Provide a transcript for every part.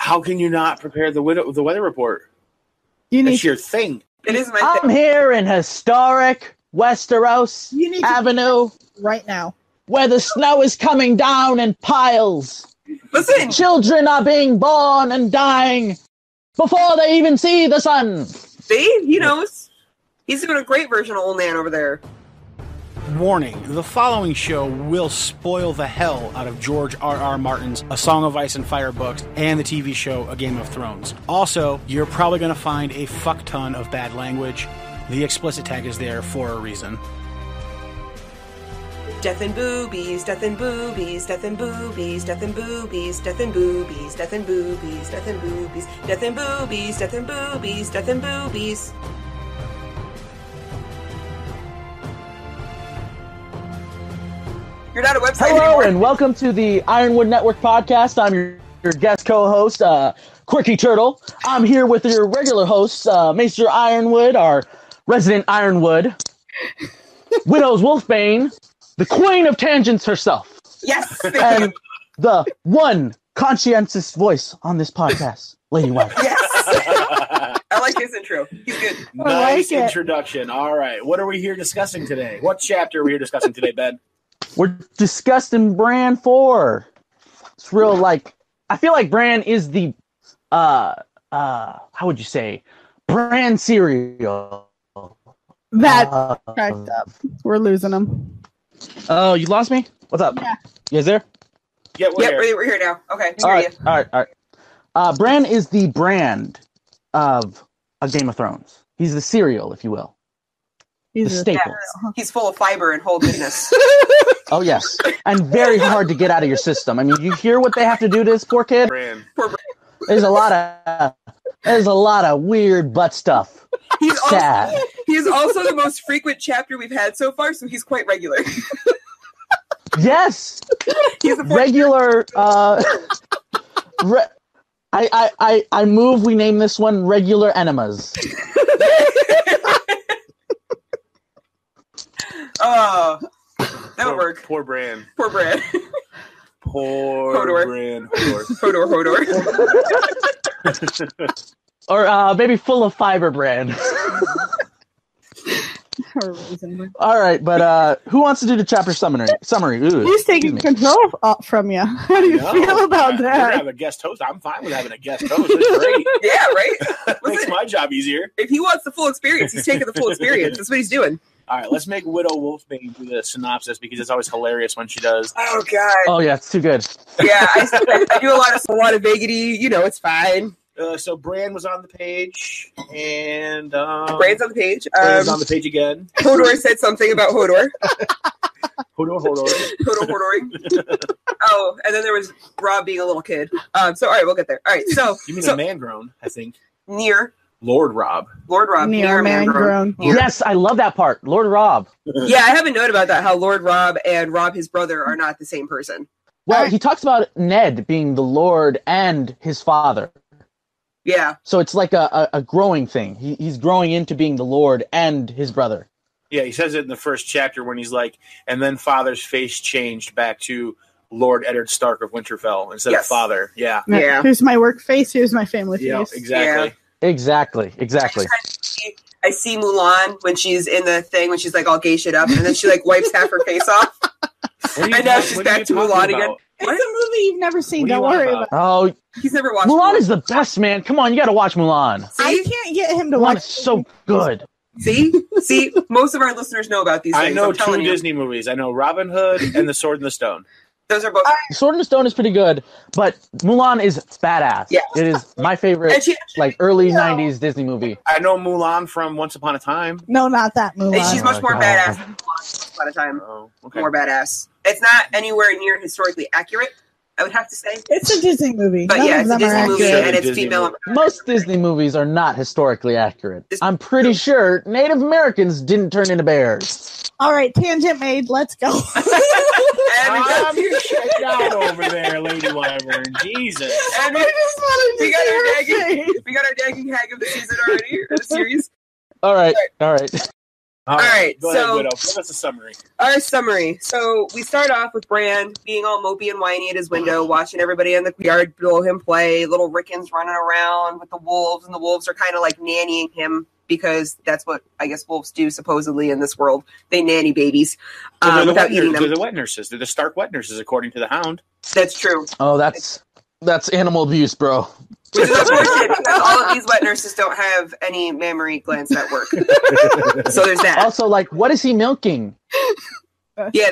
How can you not prepare the weather report? It's your thing. It is my I'm here in historic Westeros Avenue right now, where the snow is coming down in piles. Listen! Children are being born and dying before they even see the sun. See? He knows. He's doing a great version of Old Man over there. Warning, the following show will spoil the hell out of George R.R. Martin's A Song of Ice and Fire books and the TV show A Game of Thrones. Also, you're probably going to find a fuck ton of bad language. The explicit tag is there for a reason. Death and boobies, death and boobies, death and boobies, death and boobies, death and boobies, death and boobies, death and boobies, death and boobies, death and boobies, death and boobies. You're not a website Hello, anymore. and welcome to the Ironwood Network podcast. I'm your guest co-host, QuirkyTurtle. I'm here with your regular hosts, Maester Ironwood, our resident Ironwood, Widow Wolfsbane, the queen of tangents herself. Yes! And the one conscientious voice on this podcast, Lady Wyvern. Yes! I like his intro. He's good. Nice introduction. All right. What are we here discussing today? What chapter are we here discussing today, Ben? We're discussing Bran 4. It's real, I feel like Bran is the, how would you say, Bran cereal. That cracked up. We're losing him. Oh, you lost me? What's up? Yeah. You guys there? Yeah, we're here now. Okay. All right. Bran is the brand of A Game of Thrones. He's the cereal, if you will. He's the staple. Yeah. He's full of fiber and whole goodness. Oh, yes. And very hard to get out of your system. I mean, you hear what they have to do to this poor kid? Poor Bran. There's a lot of weird butt stuff. He's sad. He's also the most frequent chapter we've had so far, so he's quite regular. Yes. He's a regular. I move. We name this one regular enemas. Oh, that would work. Poor Bran. Poor Bran. Poor Hodor. Bran. Hodor. Or maybe full of fiber Bran. All right, but who wants to do the chapter summary? Ooh, he's taking control from you. How do you feel about We're that? gonna have a guest host. I'm fine with having a guest host. It's great. Yeah, right? Makes my job easier. If he wants the full experience, he's taking the full experience. That's what he's doing. All right, let's make Widow Wolfsbane do the synopsis because it's always hilarious when she does. Oh, God. Oh, yeah, it's too good. Yeah, I do a lot of vaguity. You know, it's fine. So Bran was on the page, and Bran's on the page. Bran's on the page again. Hodor said something about Hodor. Hodoring. Oh, and then there was Robb being a little kid. So, all right, we'll get there. All right, so... You mean a man grown, I think. Near. Lord Robb. Near man grown. Yes, I love that part. Lord Robb. Yeah, I have a note about that, how Lord Robb and Robb, his brother, are not the same person. Well, he talks about Ned being the Lord and his father. Yeah. So it's like a growing thing. He's growing into being the Lord and his brother. Yeah, he says it in the first chapter when he's like, and then father's face changed back to Lord Eddard Stark of Winterfell instead of father. Yeah. Yeah. Here's my work face. Here's my family face. Yeah, exactly. Yeah. Exactly. I see Mulan when she's in the thing, when she's like all gay shit up, and then she like wipes half her face off. And now she's back to Mulan again. It's a movie you've never seen. Don't worry about it. Oh, he's never watched Mulan is the best, man. Come on, you got to watch Mulan. See? I can't get him to Mulan watch. is so good. See, most of our listeners know about these things. I know I'm telling two you. Disney movies. I know Robin Hood and The Sword and the Stone. Those are both. Sword in the Stone is pretty good, but Mulan is badass. Yeah. It is my favorite, early 90s Disney movie. I know Mulan from Once Upon a Time. No, not that Mulan. And she's much more badass than Mulan by the time. Oh, okay. More badass. It's not anywhere near historically accurate, I would have to say. It's a Disney movie. But None yeah, of it's a them are Disney movie accurate. and it's Disney female. movie. Most Disney movies are not historically accurate. I'm pretty sure Native Americans didn't turn into bears. All right, tangent made. Let's go. Calm your shit down over there, Lady Wyvern. Jesus. And we got our dagging hag of the season already, or the series. All right. All right, go ahead, so- Widow. Give us a summary. Our summary. So we start off with Bran being all mopey and whiny at his window, watching everybody in the yard below him play. Little Rickons running around with the wolves, and the wolves are kind of like nannying him because that's what I guess wolves do supposedly in this world. They nanny babies without eating them. They're the wet nurses. They're the Stark wet nurses, according to the Hound. That's true. Oh, that's animal abuse, bro. Which is unfortunate because all of these wet nurses don't have any mammary glands that work. So there's that. Also, like, what is he milking? Yeah,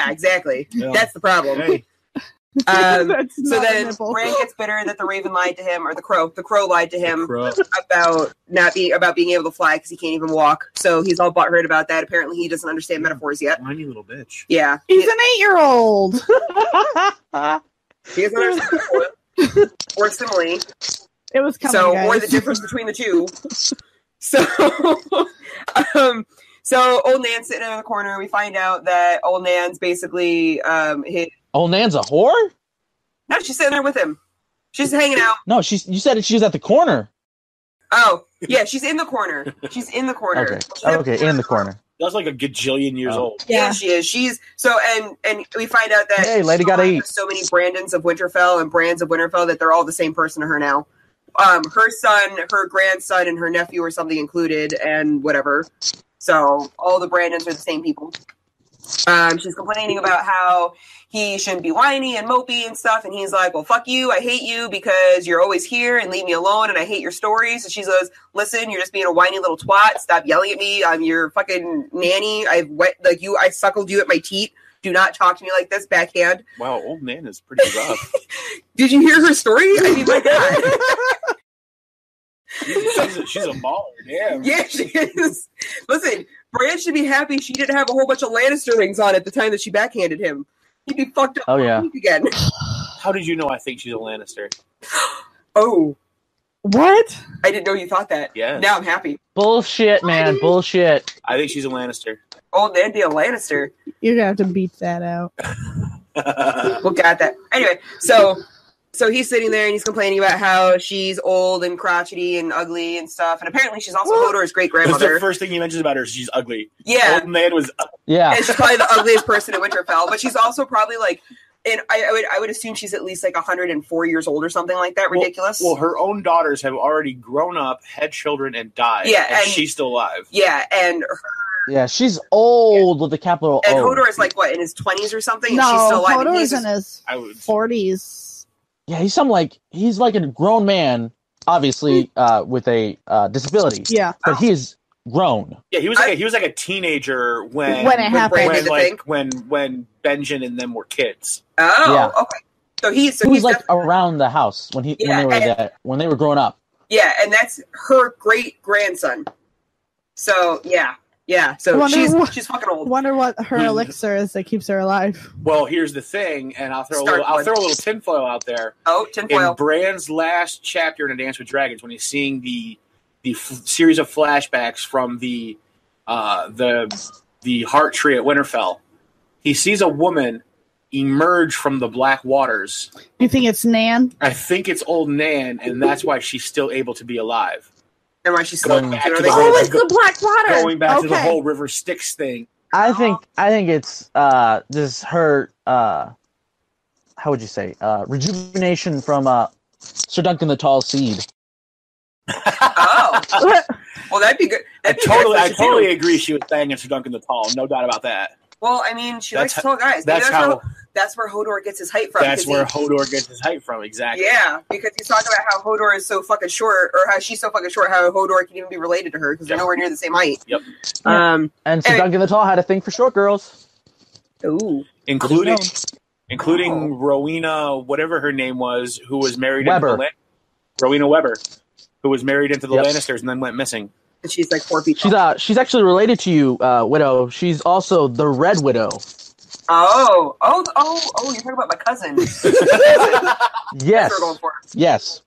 exactly. Yeah. That's the problem. Hey, That's So not a then nipple. Bran gets bitter that the Raven lied to him, or the Crow lied to him crow. about being able to fly because he can't even walk. So he's all butthurt about that. Apparently, he doesn't understand metaphors yet. Whiny little bitch. Yeah, He's an 8-year-old. he doesn't understand metaphor or simile. It was coming, So, guys. or the difference between the two. So, so old Nan's sitting in the corner. We find out that old Nan's basically Old Nan's a whore? no, she's sitting there with him. She's hanging out. No, you said she was at the corner. Oh, yeah, she's in the corner. She's in the corner. Okay. She's at Okay, in the corner. That's like a gajillion years Oh. old. Yeah, she is. She's so, and we find out that Hey, lady gotta eat. so many Brandons of Winterfell and Brands of Winterfell that they're all the same person to her now. Her son, her grandson, and her nephew or something included, and whatever. So all the Brandons are the same people. She's complaining about how he shouldn't be whiny and mopey and stuff, and he's like, well, fuck you, I hate you because you're always here and leave me alone, and I hate your stories. And she says, listen, you're just being a whiny little twat, stop yelling at me, I'm your fucking nanny, I suckled you at my teat, do not talk to me like this, backhand. Wow, old Nan is pretty rough. Did you hear her story? I mean, my God. she's a baller, damn. Yeah, she is. Listen, Bran should be happy she didn't have a whole bunch of Lannister rings on at the time that she backhanded him. He'd be fucked up Oh, yeah. again. How did you know I think she's a Lannister? Oh, What? I didn't know you thought that. Yes. Now I'm happy. Bullshit, man. Bullshit. I think she's a Lannister. Old Nandy a Lannister. You're gonna have to beep that out. We'll got that. Anyway, so he's sitting there and he's complaining about how she's old and crotchety and ugly and stuff. And apparently she's also Hodor's great That's the grandmother. first thing he mentions about her is she's ugly. Yeah. Old Nan was Yeah. And she's probably the ugliest person in Winterfell, but she's also probably like, and I would assume she's at least like 104 years old or something like that. Ridiculous. Well, her own daughters have already grown up, had children, and died. Yeah, and she's still alive. yeah, and Yeah, she's old with the capital and O. Hodor is like what, in his 20s or something, and No, she's still alive. and Hodor's he's in his I would. 40s. Yeah, he's like a grown man, obviously, with a disability. Yeah. But he is grown. Yeah, he was like a teenager when When it happened. Bran when did the like thing. when Benjen and them were kids. Oh, Yeah. okay. So he's He was like around the house when Yeah, when they were growing up. yeah, and that's her great grandson. So yeah. So Wonder she's fucking old. Wonder what her elixir is that keeps her alive. Well, here's the thing, and I'll throw Starkwood. a little tinfoil out there. Oh, In tinfoil. Bran's last chapter in A Dance with Dragons, when he's seeing the series of flashbacks from the heart tree at Winterfell, he sees a woman emerge from the black waters. You think it's Nan? I think it's old Nan, and that's why she's still able to be alive. And why she's still Going back to they- the whole- Oh, it's the black water. Going back to the Okay. whole River Styx thing. I think it's just her how would you say rejuvenation from Sir Duncan the Tall Seed. Oh. Well, that'd be good. I That'd be good for totally Shattu. agree she was banging Sir Duncan the Tall. No doubt about that. Well, I mean, she That's likes tall guys. Maybe that's where Hodor gets his height from. That's because where Hodor gets his height from, exactly. Yeah, because he's talking about how Hodor is so fucking short, or how she's so fucking short, how Hodor can even be related to her, because they're Yep. nowhere near the same height. Yep. And Sir Hey. Duncan the Tall had a thing for short girls. Ooh. Including Rowena, whatever her name was, who was married Weber. into Rowena Weber, who was married into the Yep. Lannisters and then went missing. And she's like 4 feet tall. She's actually related to you, Widow. She's also the Red Widow. Oh, you're talking about my cousin. That's Yes. what we're going for. Yes.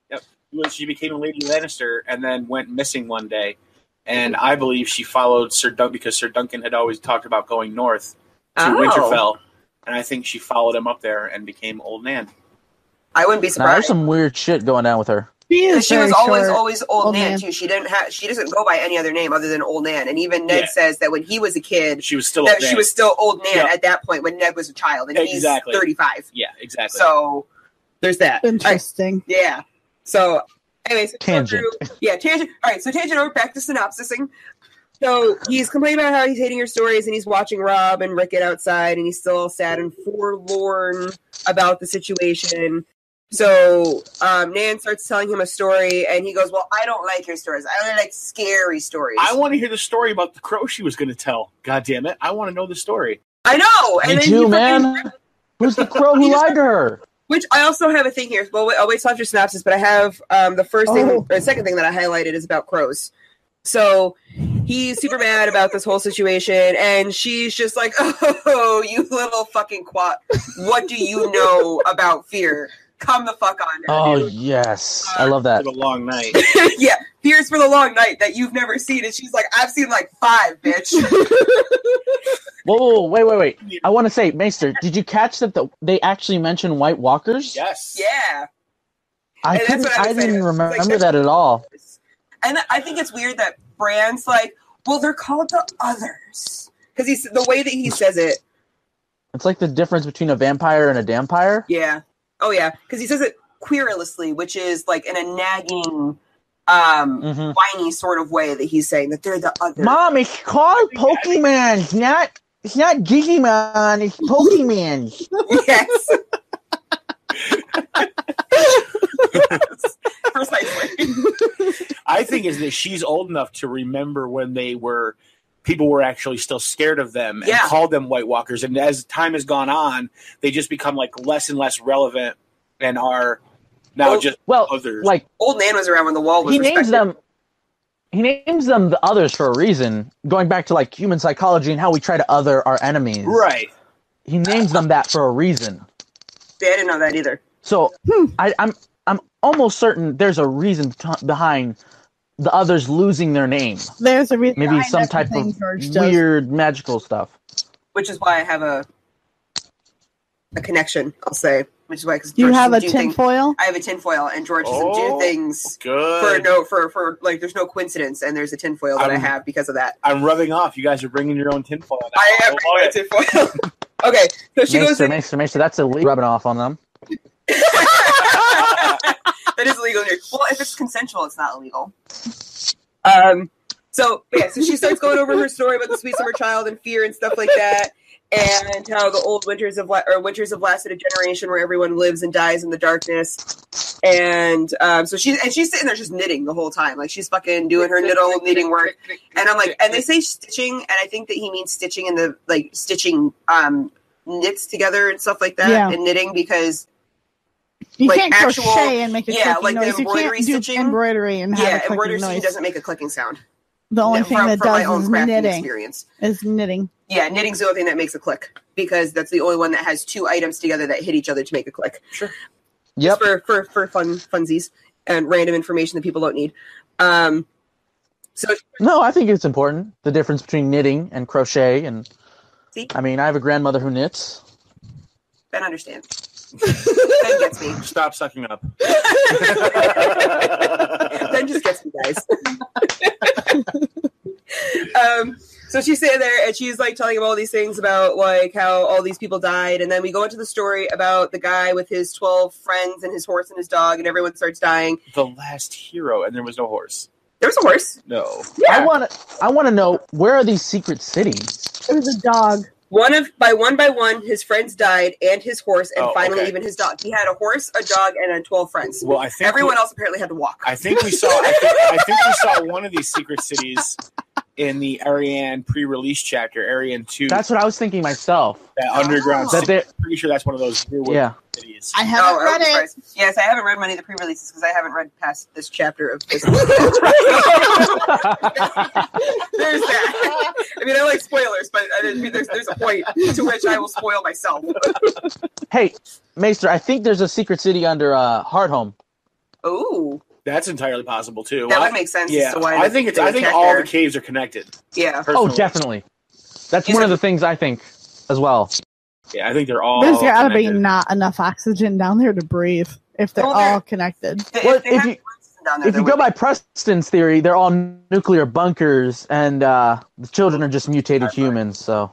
She became a Lady Lannister and then went missing one day. And I believe she followed Sir Duncan because Sir Duncan had always talked about going north to Oh. Winterfell. And I think she followed him up there and became Old Nan. I wouldn't be Now, there's surprised. some weird shit going down with her. She was always old Old Nan Nan. too. She doesn't go by any other name other than Old Nan. And even Ned says that when he was a kid, she was still Old Nan at that point when Ned was a child, and he's 35. Yeah, exactly. So there's that. Interesting. Yeah. So, anyways, Tangent. Tangent. All right, so tangent over, back to synopsising. So he's complaining about how he's hating your stories, and he's watching Robb and Rickett outside, and he's still sad and forlorn about the situation. So Nan starts telling him a story, and he goes, well, I don't like your stories. I only like scary stories. I want to hear the story about the crow she was going to tell. God damn it. I want to know the story. I know! And Me too, man. Who's the crow who lied to her? Which I also have a thing here. Well, I'll wait till after synopsis, but I have the second thing that I highlighted is about crows. So he's super mad about this whole situation, and she's just like, oh, you little fucking quat. What do you know about fear? Come the fuck on now, dude. Yes. I love that. For the long night. Yeah, fear's for the long night that you've never seen. And she's like, I've seen like 5, bitch. Whoa, wait. I want to say, Maester, did you catch that they actually mentioned White Walkers? Yes. Yeah. I didn't remember that at all. And I think it's weird that Bran's like, well, they're called the others. Because the way that he says it. It's like the difference between a vampire and a dampire. Yeah. Oh, yeah. Because he says it querulously, which is like in a nagging, whiny sort of way that he's saying that they're the others. Mom, it's called Pokemon. It's not Digimon. It's Pokemon. Yes. Precisely. I think is that she's old enough to remember when people were actually still scared of them and called them White Walkers. And as time has gone on, they just become like less and less relevant and are now others. Like Old Nan was around when the wall was respected. He names them the others for a reason, going back to like human psychology and how we try to other our enemies. Right. He names them that for a reason. Yeah, I didn't know that either. So I'm almost certain there's a reason behind the others losing their name. There's a reason. Maybe some type of weird magical stuff. Which is why I have a connection, I'll say. Which is why, because you have a tinfoil. I have a tinfoil, and George doesn't do things for like. There's no coincidence, and there's a tinfoil that I have because of that. I'm rubbing off. You guys are bringing your own tinfoil. I am bringing my tinfoil. Okay, so she goes. Maester, that's illegal. Rubbing off on them. That is illegal here. Well, if it's consensual, it's not illegal. So she starts going over her story about the sweet summer child and fear and stuff like that, and how the old winters have lasted a generation where everyone lives and dies in the darkness. And so she's sitting there just knitting the whole time, like she's fucking doing her knitting work. And I'm like, and they say stitching, and I think that he means stitching in the like stitching knits together and stuff like that, and knitting because. You like can't crochet and make a clicking like noise. The embroidery you can't stitching. Do embroidery and have a clicking embroidery noise. stitching doesn't make a clicking sound. The only thing that does is knitting. Experience. Is knitting. Yeah, knitting's the only thing that makes a click because that's the only one that has 2 items together that hit each other to make a click. Sure. Yep. Just for funsies and random information that people don't need. No, I think it's important, the difference between knitting and crochet. And see? I mean, I have a grandmother who knits. Ben understands. Ben gets me. Stop sucking up. Ben just gets me, guys. So she's sitting there and she's like telling him all these things about like how all these people died, and then we go into the story about the guy with his 12 friends and his horse and his dog, and everyone starts dying. The last hero, and there was no horse. There was a horse. No. Yeah. I want to know, where are these secret cities? It was a dog. By one, his friends died, and his horse, and finally even his dog. He had a horse, a dog, and 12 friends. Well, I think everyone else apparently had to walk. I think we saw. I think we saw one of these secret cities in the Ariane pre-release chapter, Ariane 2. That's what I was thinking myself. That underground. That pretty sure that's one of those cities. I haven't read it. Yes, I haven't read many of the pre-releases because I haven't read past this chapter of this. There's that. I mean, I like spoilers, but there's a point to which I will spoil myself. Hey, Maester, I think there's a secret city under Hardhome. Ooh. That's entirely possible too. That would make sense. Yeah, as to why I think all the caves are connected. Yeah. Oh, definitely. That's one of the things I think as well. Yeah, I think they're all. There's got to be not enough oxygen down there to breathe if they're all connected. If they have down there. If you go by Preston's theory, they're all nuclear bunkers, and the children are just mutated humans. So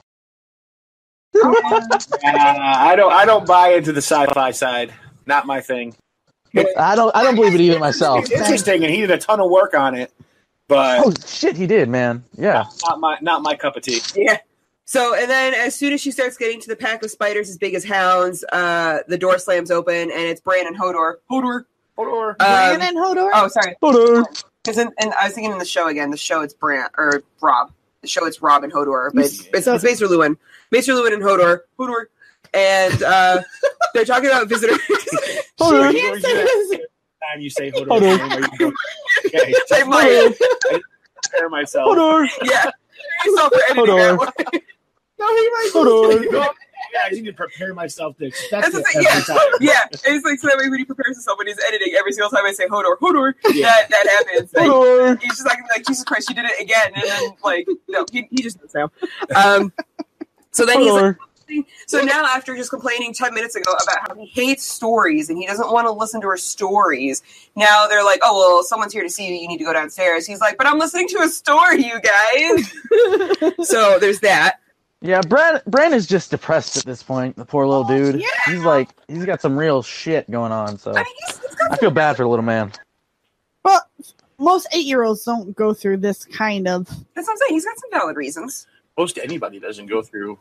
I don't buy into the sci-fi side. Not my thing. I don't believe it either myself. It's interesting, and he did a ton of work on it. But oh shit, he did, man. Yeah, not my cup of tea. Yeah. So, and then as soon as she starts getting to the pack of spiders as big as hounds, the door slams open, and it's Bran and Hodor. Hodor. Bran and Hodor? Oh, sorry. Hodor. Because and I was thinking in the show again. The show it's Bran or Robb. The show it's Robb and Hodor, but it's Maester Lewin. Maester Lewin and Hodor. And they're talking about visitors. Hodor. She can't say this. Time you say Hodor. Okay, I might. prepare myself. Hodor. Yeah. Yourself for editing that one. No, he might. Hodor. Yeah, I need to prepare myself to expect That's it the thing, every time. yeah. And it's like so that way when he prepares himself when he's editing, every single time I say Hodor, Yeah. that happens. Like, Hodor. he's just like Jesus Christ, you did it again, and then like no, he just does now. So then he's like, so now after just complaining 10 minutes ago about how he hates stories and he doesn't want to listen to her stories, now they're like, oh well, someone's here to see you. You need to go downstairs. He's like, but I'm listening to a story, you guys. So there's that. Yeah, Bran is just depressed at this point. The poor little dude. Yeah. He's got some real shit going on. So I mean, he's got I feel bad for the little man. Well, most 8-year-olds don't go through this kind of. That's what I'm saying. He's got some valid reasons. Most anybody doesn't go through.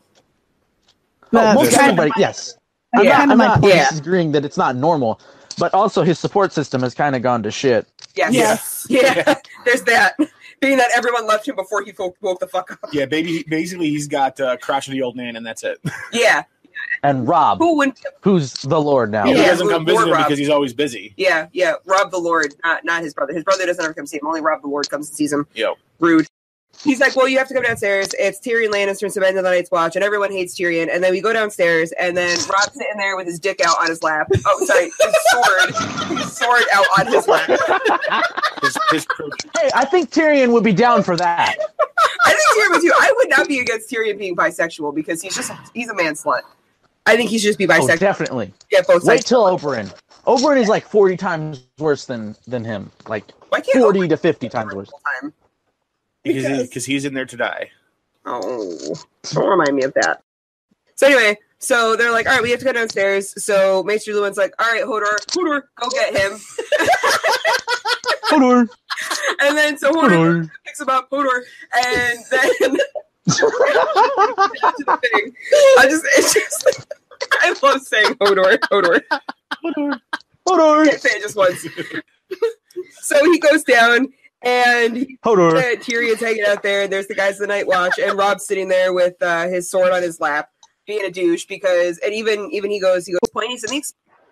Most kind everybody, yes. I'm Yeah. not, I'm not Yeah. disagreeing that it's not normal, but also his support system has kind of gone to shit. Yes. Yeah. There's that. Being that everyone left him before he woke the fuck up. Yeah, basically he's got Crouch of the Old Man, and that's it. Yeah. And Robb, Who wouldn't? who's the Lord now. He Yeah. doesn't come visit him Robb. because he's always busy. Yeah. Robb the Lord, not his brother. His brother doesn't ever come see him. Only Robb the Lord comes and sees him. Yo. Rude. He's like, well, you have to come downstairs. It's Tyrion Lannister and some end of the Night's Watch, and everyone hates Tyrion. And then we go downstairs, and then Robb's sitting there with his dick out on his lap. Oh, sorry, his sword out on his lap. His Hey, I think Tyrion would be down for that. I think Tyrion would too. I would not be against Tyrion being bisexual because he's a man slut. I think he should just be bisexual. Oh, definitely. Yeah, both Wait sides. till Oberyn. Oberyn is like 40 times worse than him. Like Why can't 40 Oberyn to 50 times worse. Time? because he's in there to die. Oh, don't remind me of that. So anyway, so they're like, all right, we have to go downstairs. So Maester Lewin's like, all right, Hodor, go get him. Hodor. And then so Hodor picks him up, Hodor, and then it's just like, I love saying Hodor. Hodor. Can't say it just once. So he goes down, and Hodor. Tyrion's hanging out there, and there's the guys of the Night Watch, and Robb's sitting there with his sword on his lap, being a douche, because, and even he goes, pointy, and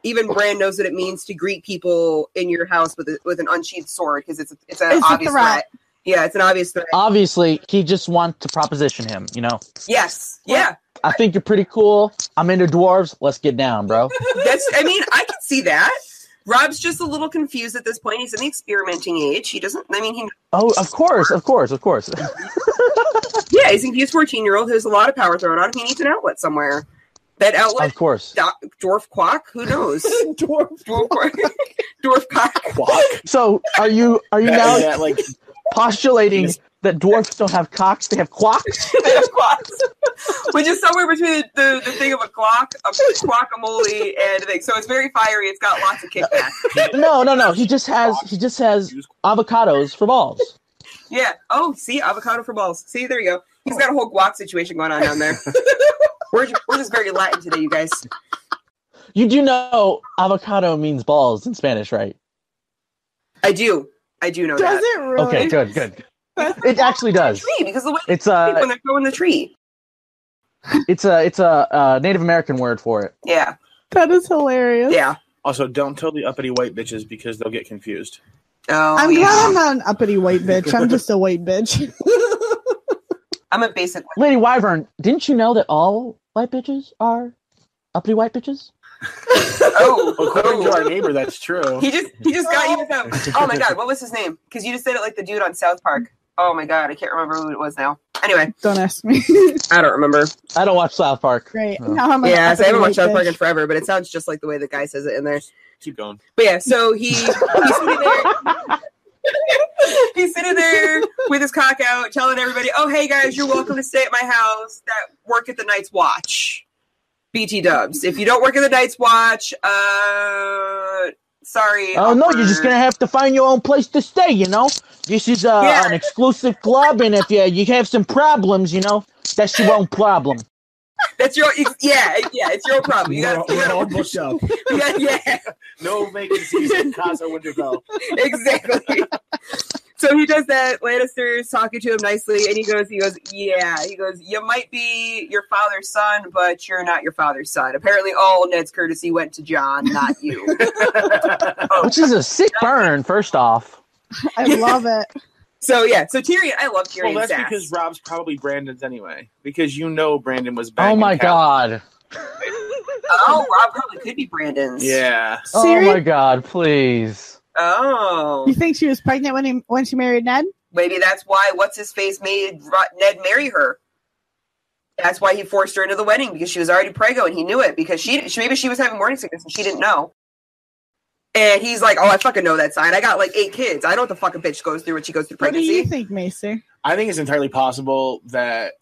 even Bran knows what it means to greet people in your house with an unsheathed sword, because it's an obvious threat. Yeah, it's an obvious threat. Obviously, he just wants to proposition him, you know? Yes, yeah. I think you're pretty cool. I'm into dwarves. Let's get down, bro. I can see that. Robb's just a little confused at this point. He's in the experimenting age. He doesn't, Oh, of course. Yeah, he's a 14-year-old who has a lot of power thrown on him. He needs an outlet somewhere. That outlet, of course. Dwarf quack? Who knows? Dwarf quack. So, are you now Yeah, like postulating that dwarfs don't have cocks? They have quacks? They have quacks. Which is somewhere between the thing of a clock, a guacamole, and a thing. So it's very fiery. It's got lots of kickback. No. He just has avocados for balls. Yeah. Oh, see, avocado for balls. See, there you go. He's got a whole guac situation going on down there. We're just very Latin today, you guys. You do know avocado means balls in Spanish, right? I do know Does that. it really? Okay, good. It actually does. Tree, because the way It's when they're growing the tree. it's a Native American word for it. Yeah. That is hilarious. Yeah. also don't tell the uppity white bitches because they'll get confused. Oh, I'm yeah. glad I'm not an uppity white bitch. I'm just a white bitch. I'm a basic. Lady Wyvern, didn't you know that all white bitches are uppity white bitches? According to our neighbor, that's true. He just got you with that. Oh my god, what was his name? Because you just said it like the dude on South Park. Oh my god, I can't remember who it was now. Anyway, Don't ask me. I don't remember. I don't watch South Park. Great. No. Now I'm an Yeah, so I haven't watched uppity South Park white in forever, but it sounds just like the way the guy says it in there. Keep going. But yeah, so he's sitting there. there with his cock out, telling everybody, "Oh, hey guys, you're welcome to stay at my house that work at the Night's Watch." BT dubs. If you don't work at the Night's Watch, sorry. Oh no, you're just gonna have to find your own place to stay. This is an exclusive club, and if you have some problems, that's your own problem. That's your it's your problem. You We're all booked up. Yeah. No vacancies in Casa Winterfell. Exactly. So he does that. Lannister's talking to him nicely, and he goes, you might be your father's son, but you're not your father's son. Apparently, all Ned's courtesy went to Jon, not you. Which is a sick burn, first off. I love it. So Tyrion, I love Tyrion. Well, that's because Robb's probably Brandon's anyway. Because Brandon was back. Oh my god. Oh, Robb probably could be Brandon's. Yeah. Oh my god, please. Oh. You think she was pregnant when she married Ned? Maybe that's why what's-his-face made Ned marry her. That's why he forced her into the wedding, because she was already preggo and he knew it, because maybe she was having morning sickness and she didn't know. And he's like, "Oh, I fucking know that sign. I got like 8 kids. I know what the fucking bitch goes through when she goes through pregnancy." What do you think, Maester? I think it's entirely possible that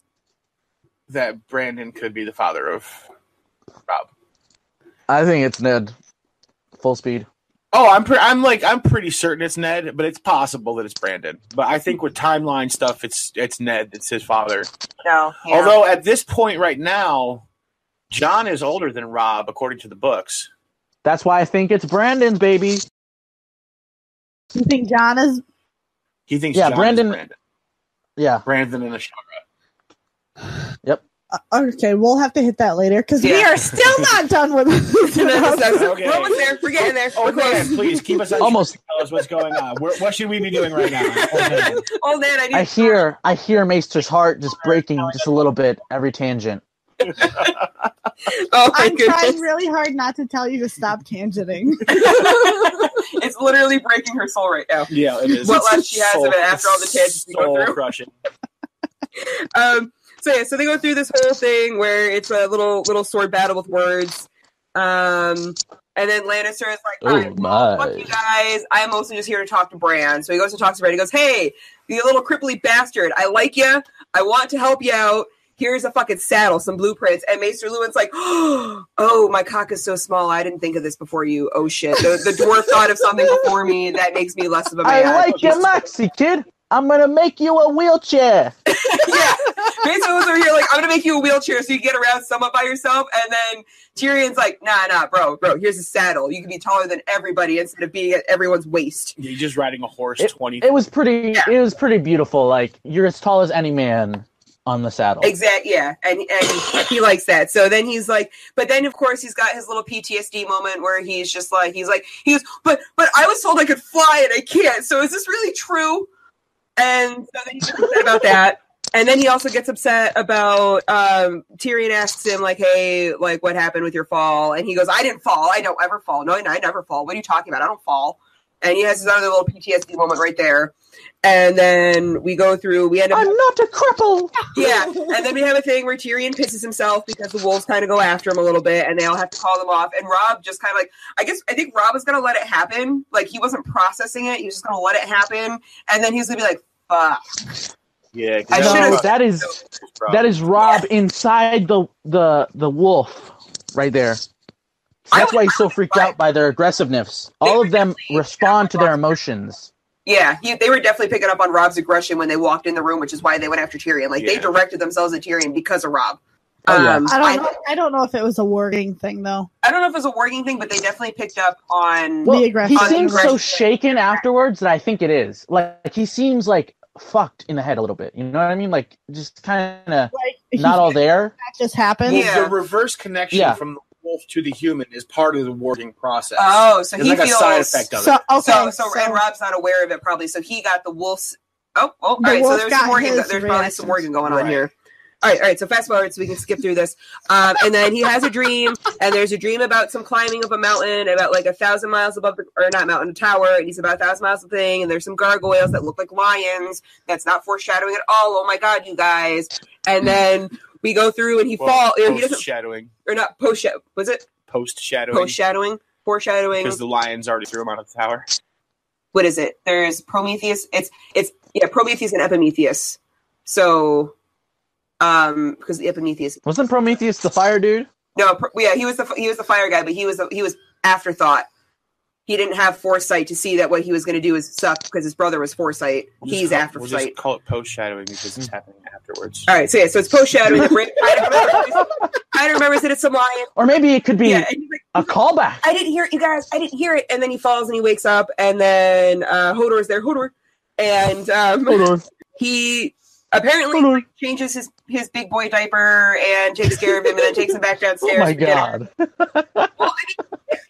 Brandon could be the father of Robb. I think it's Ned. Full speed. Oh, I'm pretty certain it's Ned, but it's possible that it's Brandon. But I think with timeline stuff, it's Ned. It's his father. No. Yeah. Although at this point right now, Jon is older than Robb, according to the books. That's why I think it's Brandon's baby. You think Jon is? He thinks Jon Brandon. is Brandon. Yeah. Brandon and Ashara. Yep. Okay, we'll have to hit that later because we are still not done with this. Okay. We're almost there. We're getting there. Oh, man, please keep us on Almost. track. Tell us what's going on. What should we be doing right now? Oh, man, I hear Maester's heart just breaking just a little bit every tangent. I'm trying really hard not to tell you to stop tangenting. It's literally breaking her soul right now. Yeah, it is. What left she has of it after all the tangents we go through. Crushing. So they go through this whole thing where it's a little sword battle with words. And then Lannister is like, "All right, well, fuck you guys. I'm mostly just here to talk to Bran." So he goes and talks to Bran. He goes, "Hey, you little cripply bastard. I like you. I want to help you out. Here's a fucking saddle, some blueprints." And Maester Luwin's like, "Oh, my cock is so small. I didn't think of this before you. Oh, shit. The dwarf thought of something before me. That makes me less of a man." I like your maxi, kid. I'm going to make you a wheelchair. Yeah. Maester Luwin's over here like, "I'm going to make you a wheelchair so you can get around somewhat by yourself." And then Tyrion's like, nah, bro, here's a saddle. You can be taller than everybody instead of being at everyone's waist. Yeah, you're just riding a horse 20. It was pretty beautiful. Like, you're as tall as any man on the saddle. Exactly, yeah. And he likes that. So then he's like, but then of course he's got his little PTSD moment where he's just like, he goes, but I was told I could fly and I can't. So is this really true? And so then he gets upset about that. And then he also gets upset about Tyrion asks him, like, "Hey, like, what happened with your fall?" And he goes, "I didn't fall. I don't ever fall. No, I never fall. What are you talking about? I don't fall." And he has his other little PTSD moment right there. And then we go through, we end up... I'm not a cripple! Yeah, and then we have a thing where Tyrion pisses himself because the wolves kind of go after him a little bit, and they all have to call them off. And Robb just kind of like, I think Robb was going to let it happen. Like, he wasn't processing it. He was just going to let it happen. And then he's going to be like, fuck. Yeah, that is Robb inside the wolf right there. So that's why he's so freaked out by their aggressiveness. All of them respond to their emotions. Yeah, they were definitely picking up on Robb's aggression when they walked in the room, which is why they went after Tyrion. Like, they directed themselves at Tyrion because of Robb. I don't know if it was a working thing, though. I don't know if it was a working thing, but they definitely picked up on the aggression. He seems so shaken afterwards that I think it is. Like, he seems like fucked in the head a little bit. You know what I mean? Like, just kind of not all there. That just happened. Yeah. The reverse connection from the wolf to the human is part of the working process. Oh, so he like feels a side effect of it. And Robb's not aware of it probably. So he got the wolf's. All right. So there's probably some working going on here. All right. So fast forward so we can skip through this. And then he has a dream, and there's a dream about some climbing of a mountain about like 1,000 miles above a tower, and he's about 1,000 miles of thing, and there's some gargoyles that look like lions. That's not foreshadowing at all. Oh my God, you guys. And then we go through and he falls. He doesn't shadowing. Or not post-shadowing. Was it? Post-shadowing. Post-shadowing. Foreshadowing. Because the lions already threw him out of the tower. What is it? There's Prometheus. It's Yeah, Prometheus and Epimetheus. So, because the Epimetheus Wasn't Prometheus the fire dude? No, he was the fire guy, but he was afterthought. He didn't have foresight to see that what he was going to do was suck because his brother was foresight. He's aftersight. We'll just call it post-shadowing because it's happening afterwards. All right, so it's post-shadowing. I remember that it's some lion. Or maybe it could be a callback. I didn't hear it, you guys. I didn't hear it. And then he falls and he wakes up, and then Hodor's there. Hodor. And he apparently changes his big boy diaper and takes care of him and then takes him back downstairs. Oh my god. Well,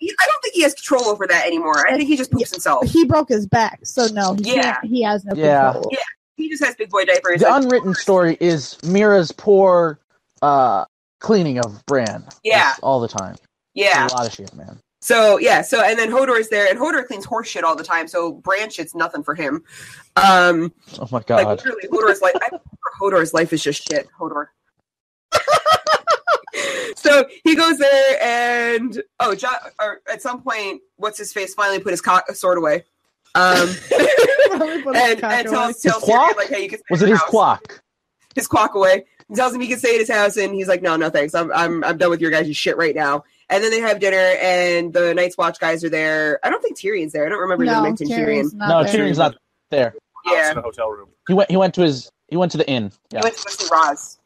I don't think he has control over that anymore. I think he just poops himself. He broke his back, so no, he has no control. Yeah, he just has big boy diapers. The unwritten story is Mira's poor cleaning of Bran. Yeah. That's all the time. Yeah. It's a lot of shit, man. So and then Hodor is there, and Hodor cleans horse shit all the time, so Bran shit's nothing for him. Oh my god. Like, literally, Hodor's life is just shit. Hodor. So he goes there, and at some point, what's his face finally put his sword away. And tells Tyrion, like, hey, you can stay was at it his his quack? His quack away. He tells him he can stay at his house, and he's like, no thanks. I'm done with your guys' shit right now. And then they have dinner, and the Night's Watch guys are there. I don't think Tyrion's there. I don't remember him mentioning Tyrion. Tyrion's not there. Yeah, in the hotel room. He went to the inn. Yeah. He went to go see Roz.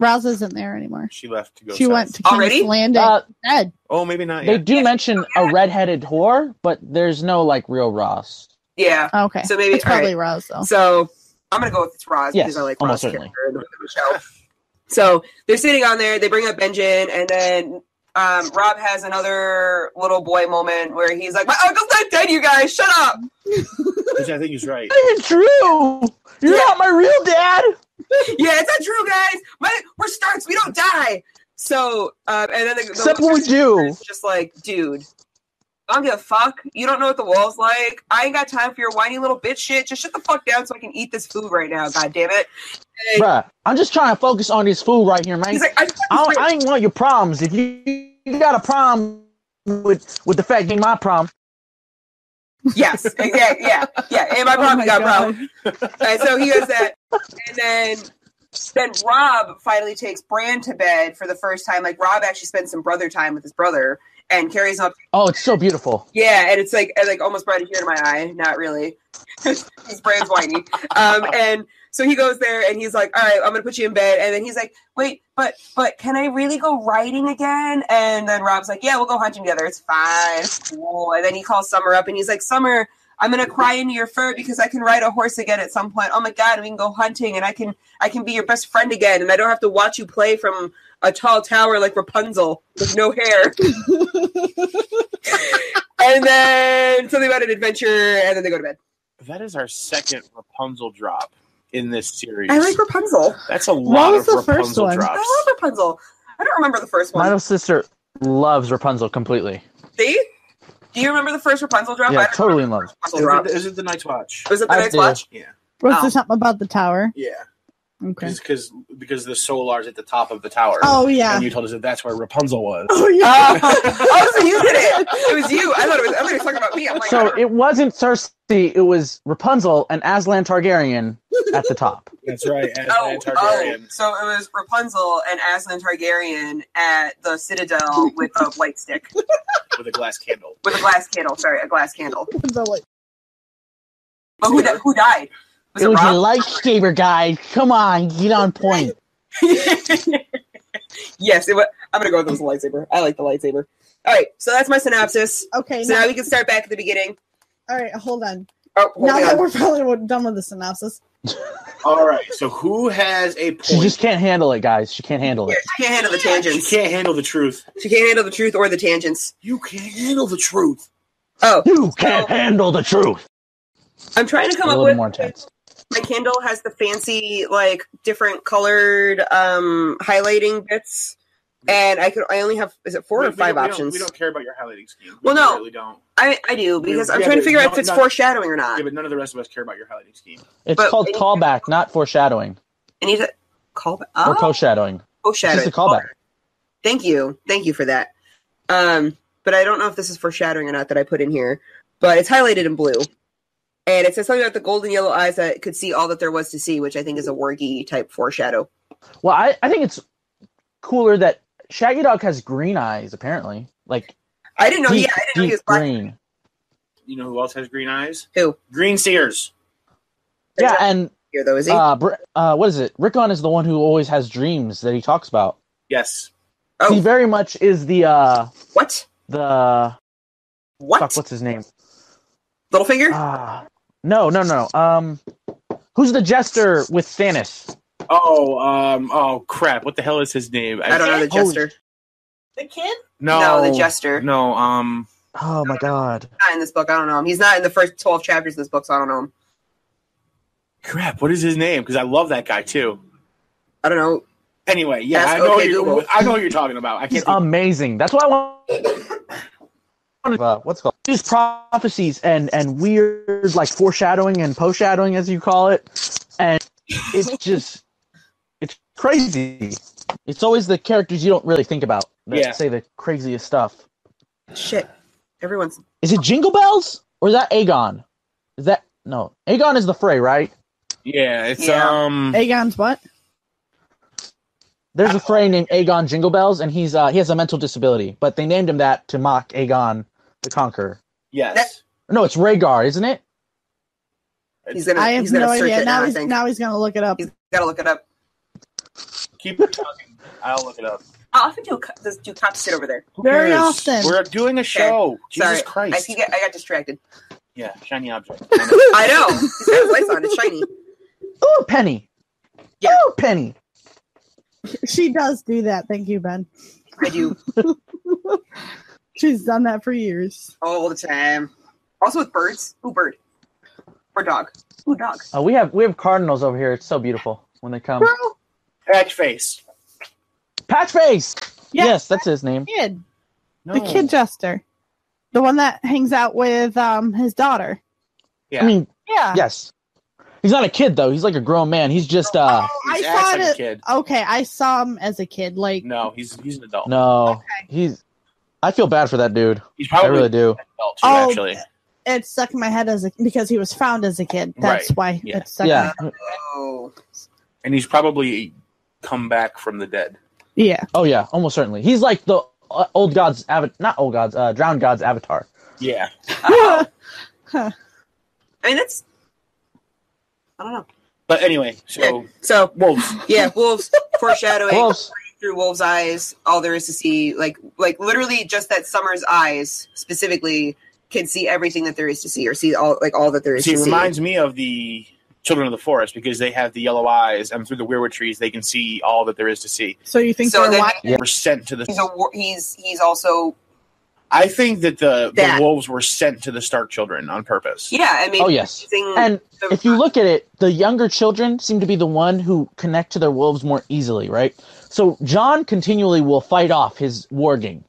Roz isn't there anymore. She left to go. She south. went to Already? King's Landing. Dead. Oh, maybe not They yet. do mention a redheaded whore, but there's no like real Ross. Yeah. Okay. So maybe it's probably Roz though. So I'm gonna go with it's Roz because I like Roz certainly. character in the show. So they're sitting on there. They bring up Benjen, and then Robb has another little boy moment where he's like, "My uncle's not dead, you guys. Shut up." Which I think is right. It's true. You're not my real dad. Yeah, it's not true, guys. We're Starks. We don't die. So, and then the Except what we do. is just like, dude, I don't give a fuck. You don't know what the wall's like. I ain't got time for your whiny little bitch shit. Just shut the fuck down so I can eat this food right now. God damn it. And Bruh, I'm just trying to focus on this food right here, man. he's like, I ain't want your problems. If you got a problem with the fact being my problem. Yes, exactly. Yeah. And my problem, got a problem. And so he goes that, and then Robb finally takes Bran to bed for the first time. Like, Robb actually spends some brother time with his brother and carries him up. Oh, it's so beautiful. Yeah, and it's like almost brought a tear to my eye. Not really. Because Bran's whiny. And so he goes there and he's like, all right, I'm going to put you in bed. And then he's like, wait, but can I really go riding again? And then Robb's like, yeah, we'll go hunting together. It's fine. It's cool. And then he calls Summer up and he's like, Summer, I'm going to cry into your fur because I can ride a horse again at some point. Oh my God, we can go hunting and I can be your best friend again. And I don't have to watch you play from a tall tower like Rapunzel with no hair. And then something about an adventure, and then they go to bed. That is our second Rapunzel drop in this series. I like Rapunzel. That's a lot of was the first Rapunzel one? drops. I love Rapunzel. I don't remember the first one. My little sister loves Rapunzel completely. See? Do you remember the first Rapunzel drop? Yeah, I don't totally in remember love. the Rapunzel drop. Is it the Night's Watch? Was it the I Night's do. Watch? Yeah. Was Oh. there something about the tower? Yeah. Okay. Because the Solar's at the top of the tower. Oh yeah. And you told us that that's where Rapunzel was. Oh yeah. Oh, so you did it. It was you. I thought he was talking about me. I'm like, I So don't- it wasn't Cersei, it was Rapunzel and Aslan Targaryen at the top. That's right. Aslan Targaryen. So it was Rapunzel and Aslan Targaryen at the Citadel with a light stick. With a glass candle. With a glass candle. Sorry, a glass candle. So, like, But who died? Was It was Robb? a lightsaber, guys. Come on, get on point. Yes, I'm gonna go with the lightsaber. I like the lightsaber. All right, so that's my synopsis. okay. So now we can start back at the beginning. All right. Hold on. Oh, hold Now that on. we're probably done with the synopsis. All right. So who has a point? She just can't handle it, guys. She can't handle it. She can't handle the She tangents. can't handle the truth. She can't handle the truth or the tangents. You can't handle the truth. Oh, You can't handle the truth. I'm trying to come A up little with. more intense. My Kindle has the fancy, like, different colored highlighting bits, and I only have, is it 4 or 5 options? We don't care about your highlighting scheme. Well, no. We really don't. I do, because I'm Yeah, trying to but figure out no- if it's not- foreshadowing or not. Yeah, but none of the rest of us care about your highlighting scheme. It's But- called callback, not foreshadowing I need to call back. or Oh, post-shadowing. foreshadowing. It's just a callback. Thank you for that. But I don't know if this is foreshadowing or not that I put in here. But it's highlighted in blue, And it says something about the golden yellow eyes that could see all that there was to see, which I think is a wargy type foreshadow. Well, I think it's cooler that Shaggy Dog has green eyes, apparently. Like, I didn't know. deep, I didn't know he was deep black. green. You know who else has green eyes? Who? Green Seers. There's Yeah, not and here though, is he? what is it? Rickon is the one who always has dreams that he talks about. Yes. Oh. He very much is the What? Fuck, What? what's his name? Littlefinger? No. Who's the jester with Stannis? Oh crap! What the hell is his name? I don't know the jester. The kid? No, the jester. No, Oh my god. Not in this book. I don't know him. He's not in the first 12 chapters of this book, so I don't know him. crap. What is his name? Because I love that guy too. I don't know. Anyway, yeah, Ask I know. Google. I know what you're talking about. I can't. He's amazing. That's what I want. What's it called? These prophecies and weird like foreshadowing and post-shadowing, as you call it, and it's crazy. It's always the characters you don't really think about that say the craziest stuff. Shit. Everyone's. Is it Jingle Bells or is that Aegon? No? Aegon is the Frey, right? Yeah, it's Aegon's what? There's a Frey named Aegon Jingle Bells, and he has a mental disability, but they named him that to mock Aegon the Conqueror. Yes. No, it's Rhaegar, isn't it? He's gonna. I have he's gonna no search idea. it now. I think Now he's gonna look it up. he's gotta look it up. Keep talking. I'll look it up. I'll have to do cop sit over there. Who Very cares? often. We're doing a show. Jesus Sorry. Christ. I got distracted. Yeah, shiny object. I know. He's got his lights on. It's shiny. Ooh, Penny. Yeah. Ooh, Penny. She does do that. Thank you, Ben. I do She's done that for years. all the time. Also with birds. Ooh, bird. Or dog. Ooh, dog. Oh, we have cardinals over here. It's so beautiful when they come. Patch face. Patchface. Yeah. Yes, that's his name. Kid. No. The kid jester. The one that hangs out with his daughter. Yeah. I mean, Yeah. yes. He's not a kid though. He's like a grown man. He's just He's I acts saw like it. a kid. Okay, I saw him as a kid. Like, No, he's an adult. no. Okay. I feel bad for that dude. He's I probably really do. an adult too, Oh, actually. it stuck in my head because he was found as a kid. That's Right. why Yeah. it stuck in Yeah. my head. Oh. And he's probably come back from the dead. Yeah. Oh yeah, almost certainly. He's like the old god's drowned god's avatar. Yeah. I mean, that's. I don't know. But anyway, so So wolves. yeah, wolves foreshadowing Wolves. through wolves' eyes. All there is to see, like literally, just that Summer's eyes specifically can see everything that there is to see, or see all that there is See, to it see. reminds me of the Children of the Forest because they have the yellow eyes, and through the weirwood trees, they can see all that there is to see. So you think So they're then- watching? Were sent to the. He's also I think that the That. wolves were sent to the Stark children on purpose. yeah. I mean, Oh yes. using And the- if you look at it, the younger children seem to be the one who connect to their wolves more easily, right? So John continually will fight off his warging.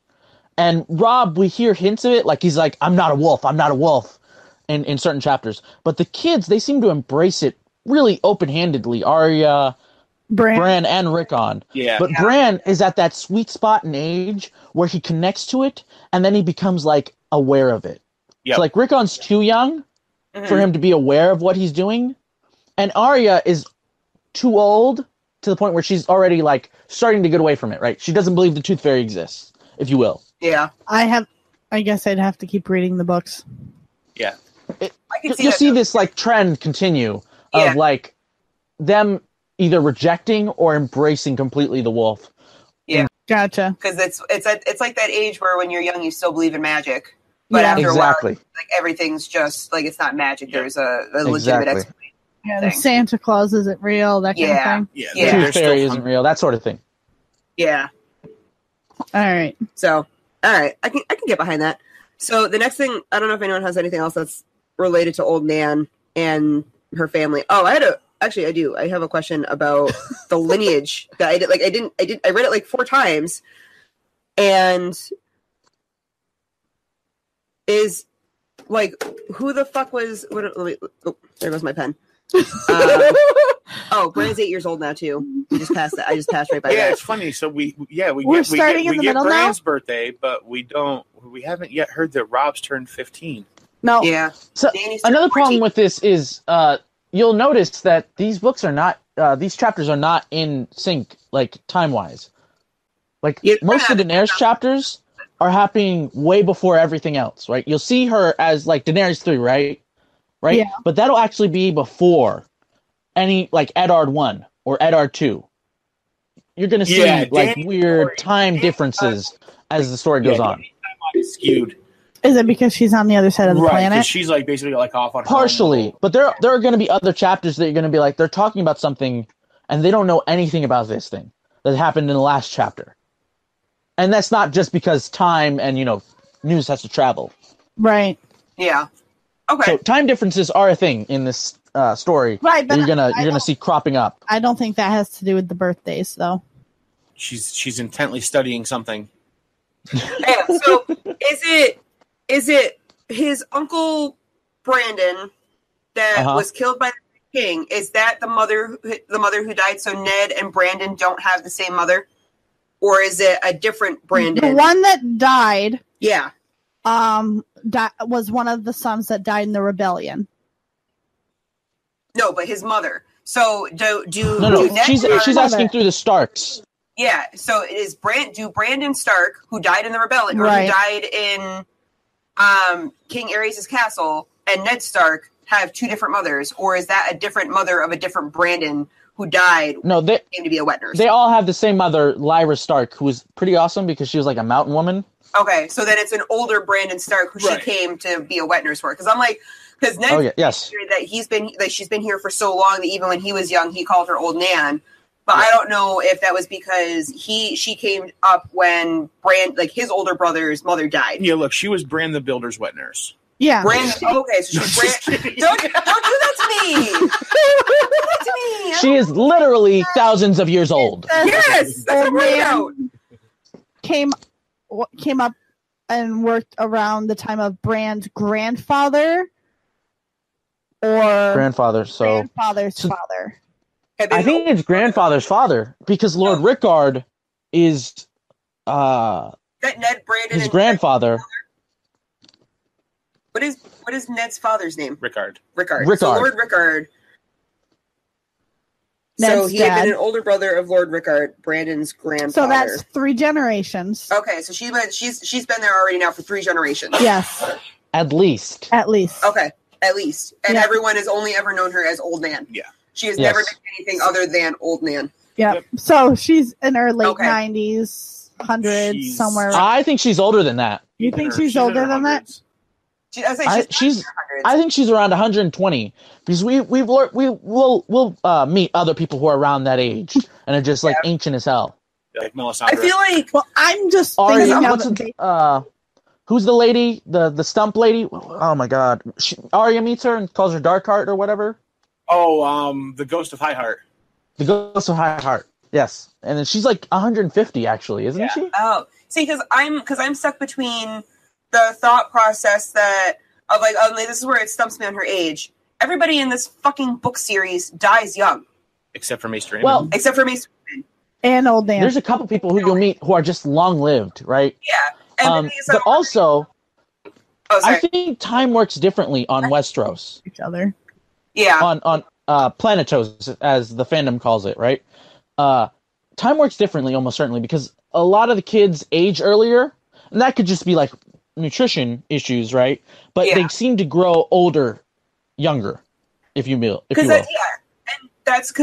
And Robb, we hear hints of it, like he's like, I'm not a wolf, in certain chapters. But the kids, they seem to embrace it really open-handedly. Arya, Bran, and Rickon. Yeah. But Bran is at that sweet spot in age where he connects to it, and then he becomes, like, aware of it. Yep. So, like, Rickon's too young for him to be aware of what he's doing. And Arya is too old to the point where she's already, like, starting to get away from it, right? She doesn't believe the Tooth Fairy exists, if you will. yeah. I guess I'd have to keep reading the books. Yeah. I can see You'll that, see though. this, like, trend continue Yeah. of, like, them either rejecting or embracing completely the wolf. Gotcha. because it's like that age where when you're young you still believe in magic, but Yeah. after Exactly. a while, like everything's just like it's not magic. Yeah. There's a legitimate Exactly. explanation. Yeah, the Thing. Santa Claus isn't real. That kind Yeah. of thing. Yeah. Yeah. They're Tooth Fairy still isn't real, that sort of thing. Yeah. All right. So, all right, I can get behind that. So the next thing, I don't know if anyone has anything else that's related to Old Nan and her family. Oh, I do. I have a question about the lineage that I did. Like, I read it like 4 times, and is like, who the fuck was? There goes my pen. Bran's 8 years old now too. I just passed right by Yeah, that. it's funny. So we We're starting in the get middle now? Bran's birthday, but we haven't yet heard that Robb's turned 15. No. Yeah. So Dany's another 14. problem with this is you'll notice that these books are not these chapters are not in sync, like time wise. Like Yeah, most of Daenerys chapters are happening way before everything else, right? You'll see her as like Daenerys 3, right? Right? Yeah. But that'll actually be before any like Eddard 1 or Eddard 2. You're gonna see Yeah, like Dany's weird story- time differences as the story goes on. Dany's timeline is skewed. Is it because she's on the other side of the Right, planet? because she's like basically like off on her Partially, own. but there are going to be other chapters that you're going to be like they're talking about something and they don't know anything about this thing that happened in the last chapter, and that's not just because time and news has to travel. Right. Yeah. Okay. So time differences are a thing in this story. Right, but that you're I gonna don't- see cropping up. I don't think that has to do with the birthdays, though. She's intently studying something. Yeah, so is it his uncle Brandon that Uh-huh. was killed by the king? Is that the mother who died? So Ned and Brandon don't have the same mother, or is it a different Brandon? The one that died Yeah. was one of the sons that died in the rebellion. No, but his mother. So do No, Ned she's and- asking through the Starks. Yeah, so it is Brandon Stark, who died in the rebellion, or Right. who died in King Aerys' castle, and Ned Stark have two different mothers, or is that a different mother of a different Brandon who died No, they came to be a wet nurse? they all have the same mother, Lyra Stark, who was pretty awesome because she was like a mountain woman. Okay, so then it's an older Brandon Stark who Right. she came to be a wet nurse for. Because I'm like, because Ned Oh yeah, yes. that she's been here for so long that even when he was young, he called her Old Nan. But I don't know if that was because she came up when his older brother's mother died. Yeah, look, she was Bran the Builder's wet nurse. Yeah. Brandon, okay, so she's Brand. Don't do that to me. Don't do that to me. She is literally thousands of years old. Yes, that's what I'm worried about. Came up and worked around the time of Bran's grandfather or Grandfather, so grandfather's father. I think it's grandfather's father because Lord Rickard is that Ned Brandon his and grandfather. What is Ned's father's name? Rickard. Rickard. Rickard. So Lord Rickard. So Ned's he had dad. been an older brother of Lord Rickard, Brandon's grandfather. So that's 3 generations. Okay, so she's been there already now for 3 generations. Yes, At least. at least. Okay, at least. And Yeah. everyone has only ever known her as Old Nan. Yeah. She has Yes. never been anything other than Old Nan. Yeah. Yep. So she's in her late Okay. 90s, 100s, She's- somewhere. I think she's older than that. You think she's in older her than that? hundreds. I think she's around 120 because we'll meet other people who are around that age and are just like ancient as hell. Like Melisandre. I feel like Well, I'm just Arya, thinking what's who's the lady? The stump lady? Oh my god. Arya meets her and calls her Darkheart or whatever. The Ghost of Highheart. The Ghost of High Heart. Yes. And then she's like 150 actually, isn't Yeah. she? oh, see, because I'm stuck between the thought process of this is where it stumps me on her age. Everybody in this fucking book series dies young, Except for Maester Aemon. Well, except for Maester. and old Dan. there's a couple people who you'll meet who are just long-lived, right? Yeah, and the thing is, But also, oh, I sorry. think time works differently on Westeros. each other. Yeah, On Planetos, as the fandom calls it, right? Time works differently, almost certainly, because a lot of the kids age earlier, and that could just be like nutrition issues, right? But Yeah. they seem to grow older, younger, if you will. because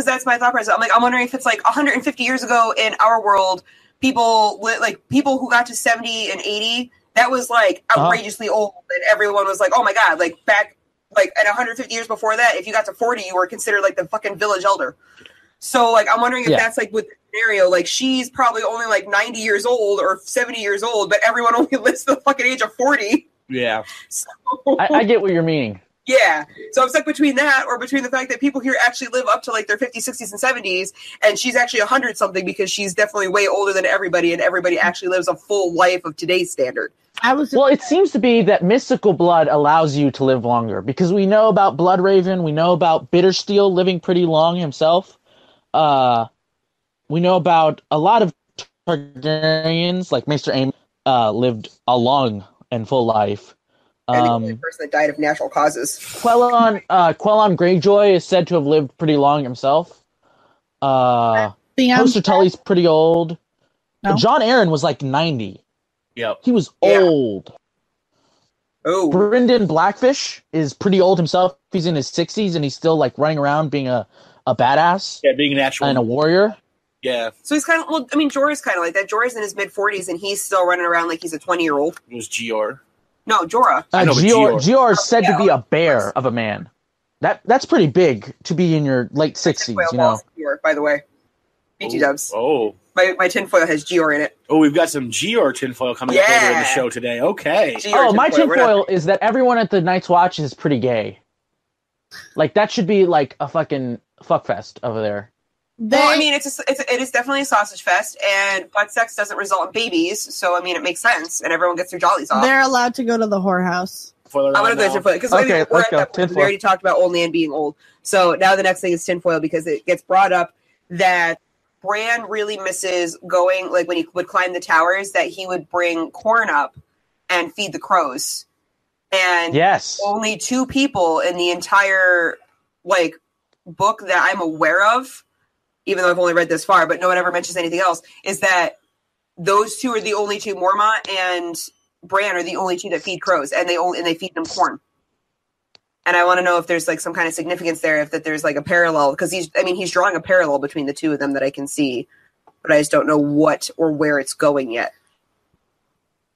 that's my thought process. I'm wondering if it's like 150 years ago in our world, people who got to 70 and 80, that was like outrageously old, and everyone was like, oh my god, like back like at 150 years before that, if you got to 40, you were considered like the fucking village elder. So like I'm wondering if that's like with the scenario, like she's probably only like 90 years old or 70 years old, but everyone only lives to the fucking age of 40. yeah. So, I get what you're meaning. yeah. So I'm stuck between that or between the fact that people here actually live up to like their 50s, 60s, and 70s, and she's actually 100 something because she's definitely way older than everybody, and everybody actually lives a full life of today's standard. Well, it seems to be that mystical blood allows you to live longer because we know about Bloodraven, we know about Bittersteel living pretty long himself. We know about a lot of Targaryens, like Maester Aemon lived a long and full life. And the only person that died of natural causes. Quellon Greyjoy is said to have lived pretty long himself. Maester Tully's pretty old. No. John Arryn was like 90. Yep. He was old. Oh. Brynden Blackfish is pretty old himself. He's in his 60s and he's still like running around being a badass. Yeah, being an actual and a warrior. Yeah. So he's kind of, well, I mean, Jorah's kind of like that. Jorah's in his mid-40s and he's still running around like he's a 20-year-old. It was Gior. No, Jorah. Gior is said to be a bear of a man. That's pretty big to be in your late 60s, you know. Gior, by the way. BT dubs. Oh. My tinfoil has Gior in it. Oh, we've got some Gior tinfoil coming up later in the show today. Okay. Gior my tinfoil is that everyone at the Night's Watch is pretty gay. Like, that should be like a fucking fuckfest over there. Well, I mean, it is definitely a sausage fest, and butt sex doesn't result in babies, so I mean, it makes sense, and everyone gets their jollies off. They're allowed to go to the whorehouse. I'm gonna go tinfoil because let's go. We already talked about old man being old, so now the next thing is tinfoil because it gets brought up that Bran really misses going, like when he would climb the towers, that he would bring corn up and feed the crows, and only 2 people in the entire like book that I'm aware of, even though I've only read this far, but no one ever mentions anything else, is that those 2 are the only 2, Mormont and Bran are the only 2 that feed crows, and they feed them corn. And I want to know if there's like some kind of significance there, if that there's like a parallel, because he's drawing a parallel between the 2 of them that I can see, but I just don't know what or where it's going yet.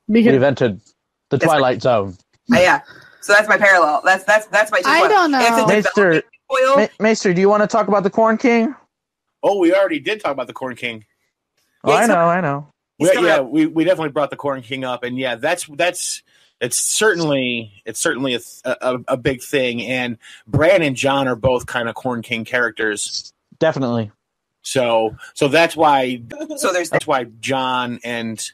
We invented the Twilight Zone. Yeah, so that's my parallel. That's my. I don't know. Maester, do you want to talk about the Corn King? Oh, we already did talk about the Corn King. Oh, I know. We definitely brought the Corn King up, and yeah, it's certainly a big thing. And Bran and Jon are both kind of Corn King characters, definitely. So that's why that's why Jon and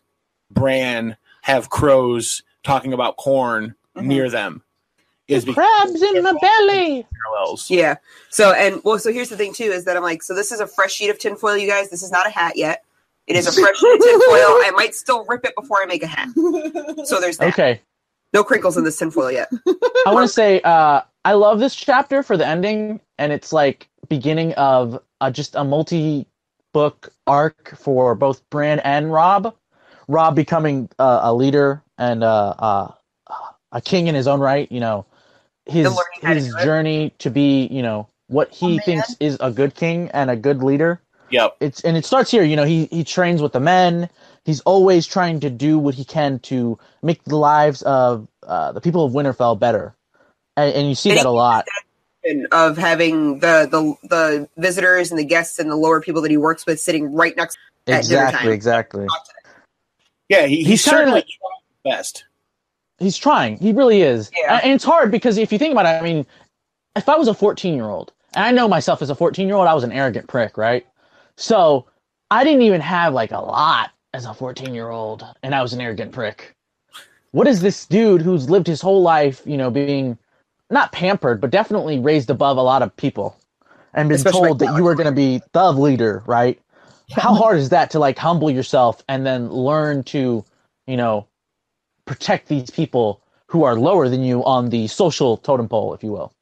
Bran have crows talking about corn near them. Is crabs in my belly. Parallels. Yeah. So here's the thing too, is that I'm like, so this is a fresh sheet of tinfoil, you guys. This is not a hat yet. It is a fresh sheet of tinfoil. I might still rip it before I make a hat. So there's that. Okay. No crinkles in this tinfoil yet. I want to say, I love this chapter for the ending, and it's like beginning of just a multi-book arc for both Bran and Robb. Robb becoming a leader and a king in his own right, you know. His journey to be, you know, what he thinks is a good king and a good leader. Yep. It starts here, you know, he trains with the men. He's always trying to do what he can to make the lives of the people of Winterfell better. And you see that a lot. Of having the visitors and the guests and the lower people that he works with sitting right next at dinner time. Exactly. Yeah, he's certainly trying his best. He's trying. He really is. Yeah. And it's hard because if you think about it, I mean, if I was a 14-year-old, and I know myself as a 14-year-old, I was an arrogant prick, right? So I didn't even have like a lot as a 14-year-old, and I was an arrogant prick. What is this dude who's lived his whole life, you know, being not pampered, but definitely raised above a lot of people and been told that you were going to be the leader, right? How hard is that to like humble yourself and then learn to, you know, protect these people who are lower than you on the social totem pole, if you will?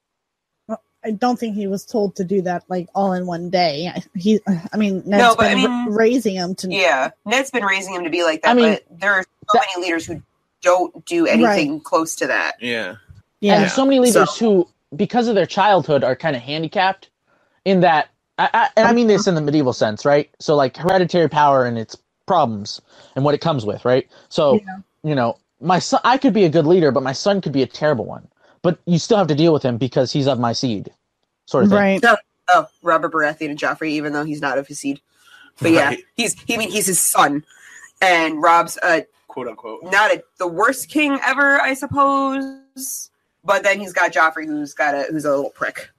I don't think he was told to do that like all in one day. Ned's been raising him to. Yeah, Ned's been raising him to be like that. But there are so many leaders who don't do anything close to that. Yeah. And there's so many leaders who, because of their childhood, are kind of handicapped in that. And I mean this in the medieval sense, right? So like hereditary power and its problems and what it comes with, right? So you know, my son, I could be a good leader, but my son could be a terrible one. But you still have to deal with him because he's of my seed, sort of thing. Right. Oh, Robert Baratheon and Joffrey, even though he's not of his seed. But yeah, he's his son, and Robb's quote unquote not the worst king ever, I suppose. But then he's got Joffrey, who's a little prick.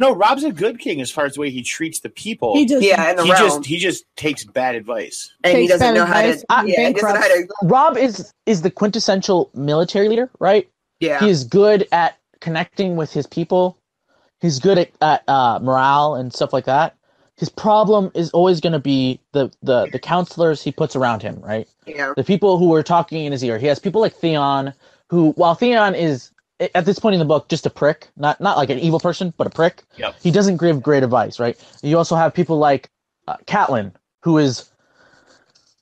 No, Robb's a good king as far as the way he treats the people. He just takes bad advice, and he doesn't know how to. Robb is the quintessential military leader, right? Yeah, he is good at connecting with his people. He's good at morale and stuff like that. His problem is always going to be the counselors he puts around him, right? Yeah, the people who are talking in his ear. He has people like Theon, who, while Theon is at this point in the book just a prick, not like an evil person, but a prick. Yep. He doesn't give great advice, right? You also have people like Catelyn, who is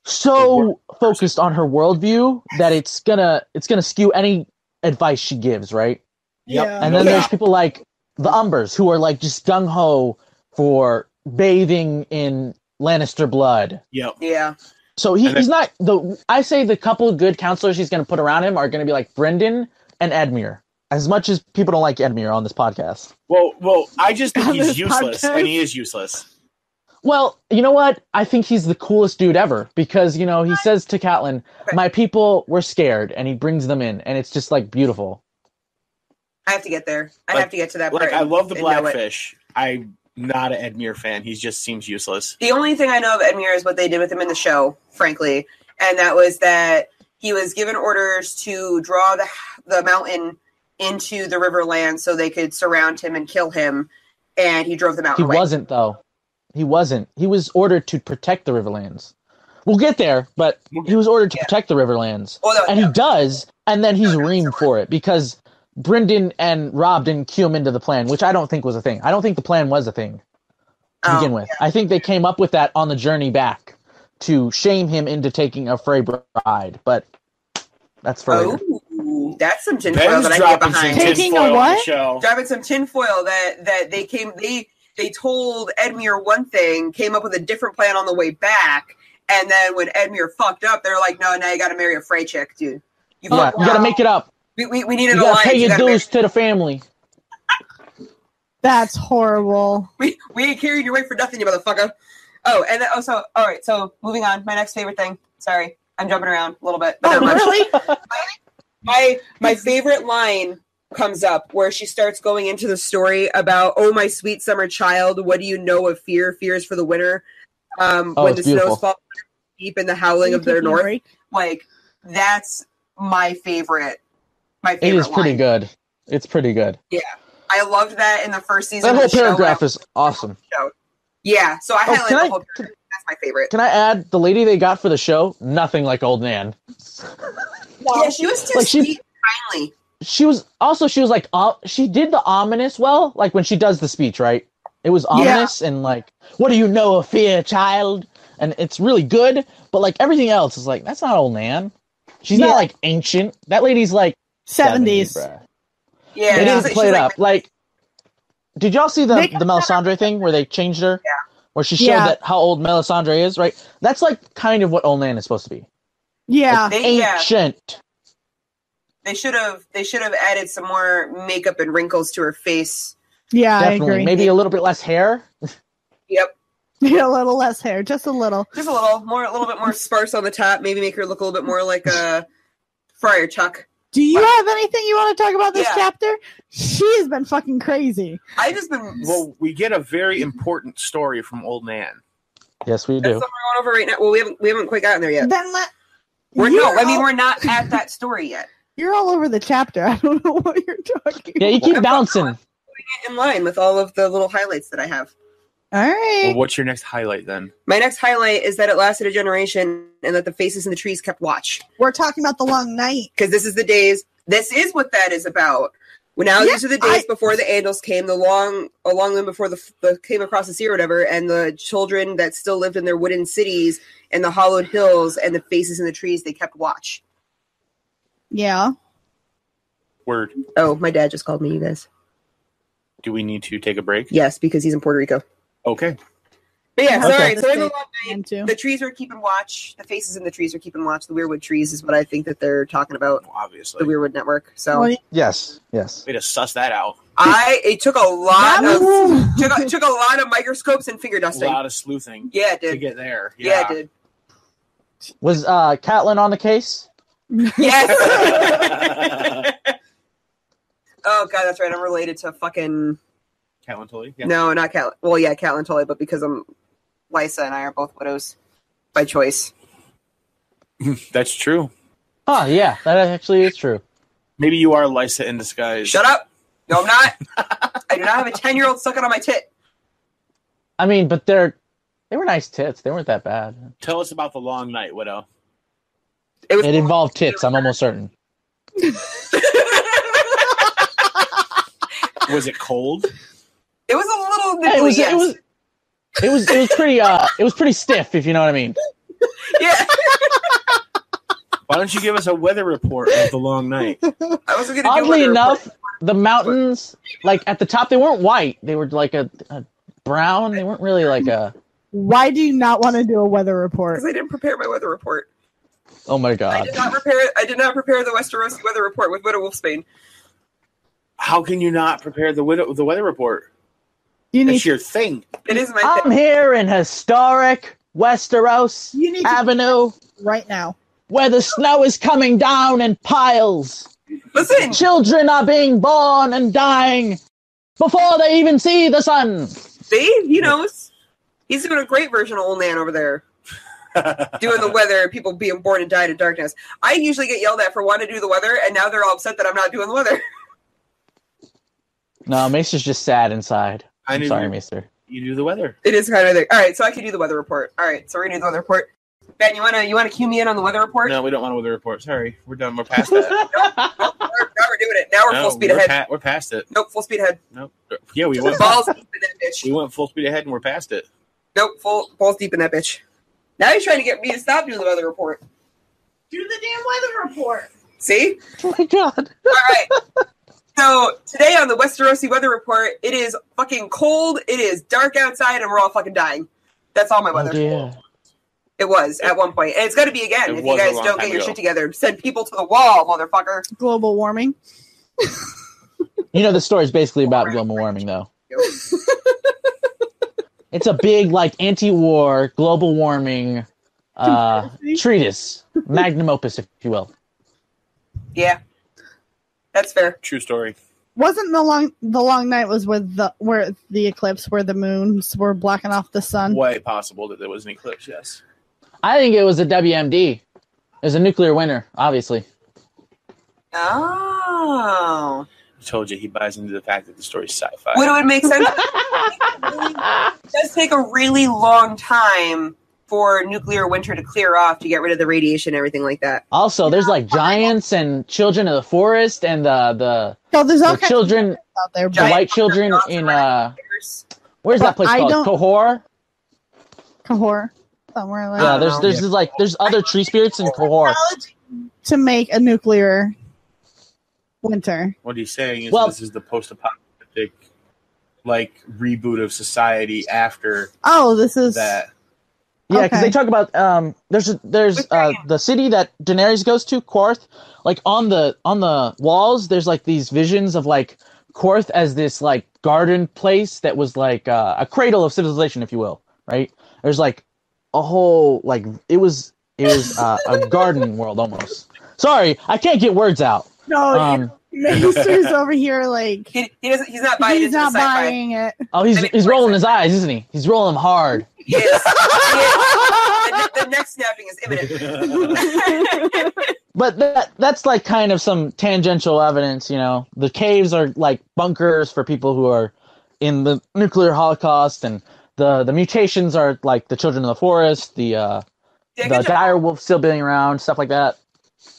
so focused on her worldview that it's gonna skew any advice she gives, right? Yep. Yeah. And then there's people like the Umbers, who are like just gung ho for bathing in Lannister blood. Yep. Yeah. So he's not I say the couple of good counselors he's going to put around him are going to be like Brynden and Edmure. As much as people don't like Edmure on this podcast. Well, I just think On he's this useless, podcast? and he is useless. Well, you know what? I think he's the coolest dude ever because, you know, he says to Catelyn, my people were scared, and he brings them in, and it's just like beautiful. I have to get there. I Like- have to get to that Like, part. I love the and know it. Blackfish. I'm not an Edmure fan. He just seems useless. The only thing I know of Edmure is what they did with him in the show, frankly, and that was that he was given orders to draw the mountain into the Riverland so they could surround him and kill him, and he drove the mountain He away. wasn't, though. He wasn't. He was ordered to protect the Riverlands. We'll get there, but he was ordered to protect the Riverlands. Oh, no, And yeah. he does, and then he's reamed for it because Brynden and Robb didn't cue him into the plan, which I don't think was a thing. I don't think the plan was a thing to begin with. I think they came up with that on the journey back to shame him into taking a Frey bride, but that's for later. Oh, that's some tinfoil Ben's that I can get dropping some behind. Taking tinfoil a on the what? show. Driving some tinfoil that they told Edmure one thing, came up with a different plan on the way back, and then when Edmure fucked up, they're like, no, now you got to marry a Frey chick, dude. You Yeah, you gotta make it up. We need an You gotta alliance. pay You your gotta dues to the family. That's horrible. we ain't carried your weight for nothing, you motherfucker. Oh, and then, all right. So moving on, my next favorite thing. Sorry, I'm jumping around a little bit. But Oh, not much. really? My favorite line comes up where she starts going into the story about, oh, my sweet summer child, what do you know of fear? Fear is for the winter. When the it's beautiful. snows fall deep in the howling of their Taking a north. break? Like, that's my favorite. My It favorite is pretty line. good. It's pretty good. Yeah. I loved that in the first season That of whole the show. paragraph is awesome. Yeah, so I highlighted can the I- whole paragraph. That's my favorite. Can I add, the lady they got for the show, nothing like Old Nan. Yeah, she was too Like, she- sweet and kindly. She was like, she did the ominous well, like when she does the speech, right? It was ominous and like, what do you know of fear, child? And it's really good, but like everything else is like, that's not Old Nan. She's not like ancient. That lady's like 70s. bruh. Yeah, They she's didn't like- play she's it like- up. Like, did y'all see the They- Melisandre thing where they changed her? Yeah. Where she showed Yeah. that how old Melisandre is, right? That's like kind of what Old Nan is supposed to be. Yeah. Yeah. Ancient. They should have added some more makeup and wrinkles to her face. Yeah, I Definitely. agree. Maybe a little bit less hair. Yep. A little less hair, just a little. Just a little bit more sparse on the top. Maybe make her look a little bit more like a Friar Chuck. Do you have anything you want to talk about this Yeah. chapter? She's been fucking crazy. I've just been. Well, we get a very important story from Old Nan. Yes, we That's do. what we're going over right now. Well, we haven't quite gotten there yet. Then let. We're you're we're not at that story yet. You're all over the chapter. I don't know what you're talking Yeah, you about. keep bouncing. In line with all of the little highlights that I have. All right. Well, what's your next highlight then? My next highlight is that it lasted a generation and that the faces in the trees kept watch. We're talking about the long night. Because this is the days. This is what that is about. Well, now Yeah, these are the days before the Andals came, a long line before the came across the sea or whatever, and the children that still lived in their wooden cities and the hollowed hills and the faces in the trees, they kept watch. Yeah. Word. Oh, my dad just called me, you guys. Do we need to take a break? Yes, because he's in Puerto Rico. Okay. But yeah, Okay. sorry. So in the long night, And too. the trees are keeping watch. The faces in the trees are keeping watch. The Weirwood trees is what I think that they're talking about. Well, obviously. The Weirwood Network. So Well, Yes, yes. Way to suss that out. it took a lot That of was- took a lot of microscopes and finger A dusting. lot of sleuthing Yeah, it to did. get there. Yeah, it did. Was Catelyn on the case? Yes. Oh god, that's right. I'm related to fucking Catelyn Tully? Yeah. no, not Cat. Well, yeah, Catelyn Tully, but because Lysa and I are both widows by choice. That's true. Oh, yeah, that actually is true. Maybe you are Lysa in disguise. Shut up. No, I'm not. I do not have a 10-year-old sucking on my tit. I mean, but they were nice tits. They weren't that bad. Tell us about the long night, Widow. It was It involved tits, I'm almost certain. Was it cold? It was a little nipply, yes. It was pretty stiff, if you know what I mean. Yeah. Why don't you give us a weather report of the long night? I wasn't gonna do Oddly weather enough, report. the mountains, like at the top, they weren't white. They were like a brown. They weren't really like a. Why do you not want to do a weather report? Because I didn't prepare my weather report. Oh my god! I did not prepare the Westerosi weather report with Widow Wolfsbane. How can you not prepare the weather report? It's your thing. It is my I'm thing. here in historic Westeros You need to Avenue, right now. where the snow is coming down in piles. Listen, Children are being born and dying before they even see the sun. see, he knows. He's doing a great version of Old Man over there. Doing the weather, people being born and died in darkness. I usually get yelled at for wanting to do the weather, and now they're all upset that I'm not doing the weather. No, Maester's just sad inside. I'm sorry, you, Maester. You do the weather. It is kind of there. All right, so I can do the weather report. All right, so we're gonna do the weather report. Ben, you wanna cue me in on the weather report? No, we don't want a weather report. Sorry, we're done. We're past that. Now we're doing it. Now we're full speed ahead. We're past it. Nope, full speed ahead. Nope. Yeah, we went. Balls deep in that bitch. We went full speed ahead and we're past it. Nope, balls deep in that bitch. Now he's trying to get me to stop doing the weather report. Do the damn weather report. See? Oh my god. All right. So today on the Westerosi weather report, it is fucking cold, it is dark outside, and we're all fucking dying. That's all my weather. Yeah. It was at one point, and it's going to be again if you guys don't get your shit together. Send people to the wall, motherfucker. Global warming. You know, the story is basically about global warming, though. It's a big, like, anti-war, global warming treatise. Magnum opus, if you will. Yeah. That's fair. True story. Wasn't the long night was where the eclipse, where the moons were blocking off the sun? Quite possible that there was an eclipse, yes. I think it was a WMD. It was a nuclear winter, obviously. Oh. I told you he buys into the fact that the story's sci-fi. Would it make sense? It does take a really long time for nuclear winter to clear off to get rid of the radiation and everything like that. Also, there's like giants and children of the forest and the So there's all kinds children, of out there. the Giant white children in where's that place I called? don't- Qohor? Qohor, somewhere like Yeah, that. there's other tree spirits in Qohor. To make a nuclear winter. What he's saying is Well- this is the post-apocalyptic like reboot of society after Oh, this is that. Yeah, because Okay. they talk about there's the city that Daenerys goes to, Quarth. Like on the walls, there's like these visions of like Quarth as this like garden place that was like a cradle of civilization, if you will. Right? There's like a whole like it was a garden world almost. Sorry, I can't get words out. no. Maester's over here like he's not buying he's into not the sci-fi. buying it. Oh, he's rolling his eyes, isn't he? He's rolling them hard. Yes. The neck snapping is imminent. But that's like kind of some tangential evidence, you know. The caves are like bunkers for people who are in the nuclear holocaust, and the mutations are like the children of the forest, the dire wolf still being around, stuff like that.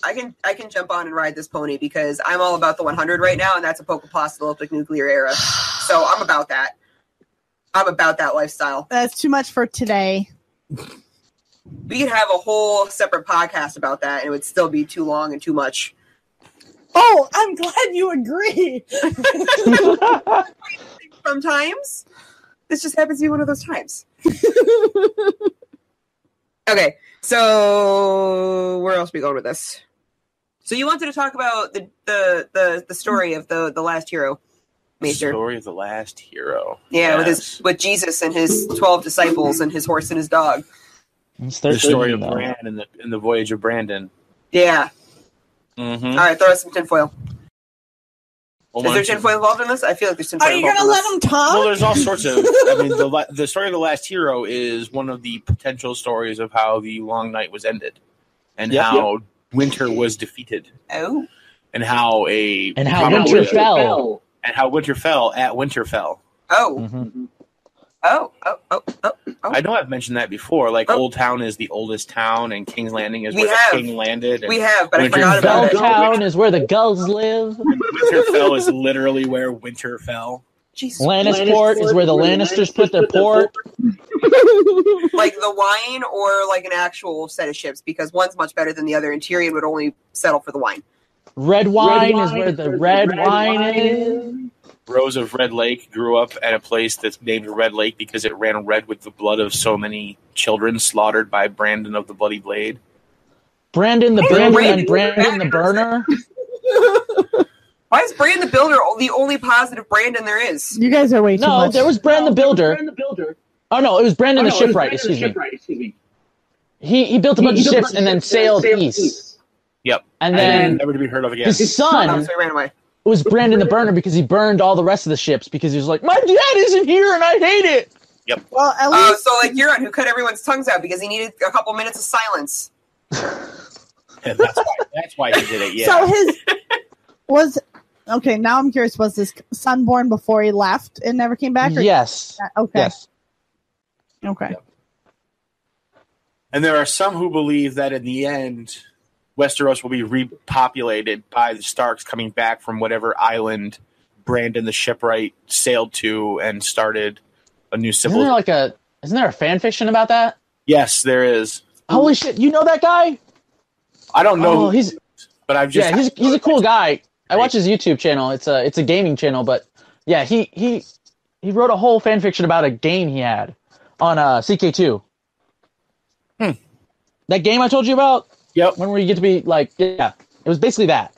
I can jump on and ride this pony because I'm all about the 100 right now, and that's a post-apocalyptic nuclear era. So I'm about that. I'm about that lifestyle. That's too much for today. We could have a whole separate podcast about that, and it would still be too long and too much. Oh, I'm glad you agree. Sometimes. This just happens to be one of those times. Okay, so where else are we going with this? So you wanted to talk about the story of the last hero, Maester. Story of the last hero. Yeah, Yes. with Jesus and his 12 disciples and his horse and his dog. The story of Bran and the voyage of Brandon. Yeah. Mm-hmm. All right, throw us some tinfoil. Well, Is there tinfoil involved in this? I feel like there's tinfoil Are you involved gonna in let this. him talk? Well, there's all sorts of. I mean, the story of the last hero is one of the potential stories of how the Long Night was ended, and how winter was defeated, Oh. and how Winter fell. and how winter fell at Winterfell. Oh. Mm-hmm. Oh. Oh. I know I've mentioned that before. Like, Old Town is the oldest town, and King's Landing is where the king landed. We have, but I forgot about it. Town is where the gulls live. Winterfell is literally where Winter fell. Jesus. Lannisport is where the Lannisters put their port. Like the wine or like an actual set of ships, because one's much better than the other, and Tyrion would only settle for the wine. Red wine is where the red wine is. Rose of Red Lake grew up at a place that's named Red Lake because it ran red with the blood of so many children slaughtered by Brandon of the Bloody Blade. Brandon the Builder and Brandon the Burner. Why is Bran the Builder the only positive Brandon there is? You guys are way too much. No, there was Bran the Builder. Oh no, it was Brandon the Shipwright. Excuse me. He built a bunch of ships and then sailed east. Yep, and then never to be heard of again. His son ran away. Was Brandon the Burner because he burned all the rest of the ships because he was like, my dad isn't here and I hate it. Yep. Well, at least so like Euron, who cut everyone's tongues out because he needed a couple minutes of silence. And that's why he did it. Yeah. So his was okay. Now I'm curious. Was his son born before he left and never came back? Or yes. Okay. Yes. Okay. Yep. And there are some who believe that in the end, Westeros will be repopulated by the Starks coming back from whatever island Brandon the Shipwright sailed to and started a new civilization. Isn't there a fan fiction about that? Yes, there is. Holy shit! You know that guy? I don't know. Oh, but I've just he's a cool guy. I watch his YouTube channel. It's a gaming channel, but yeah, he wrote a whole fan fiction about a game he had on CK2. That game I told you about. Yep. When you get to be like, yeah, it was basically that.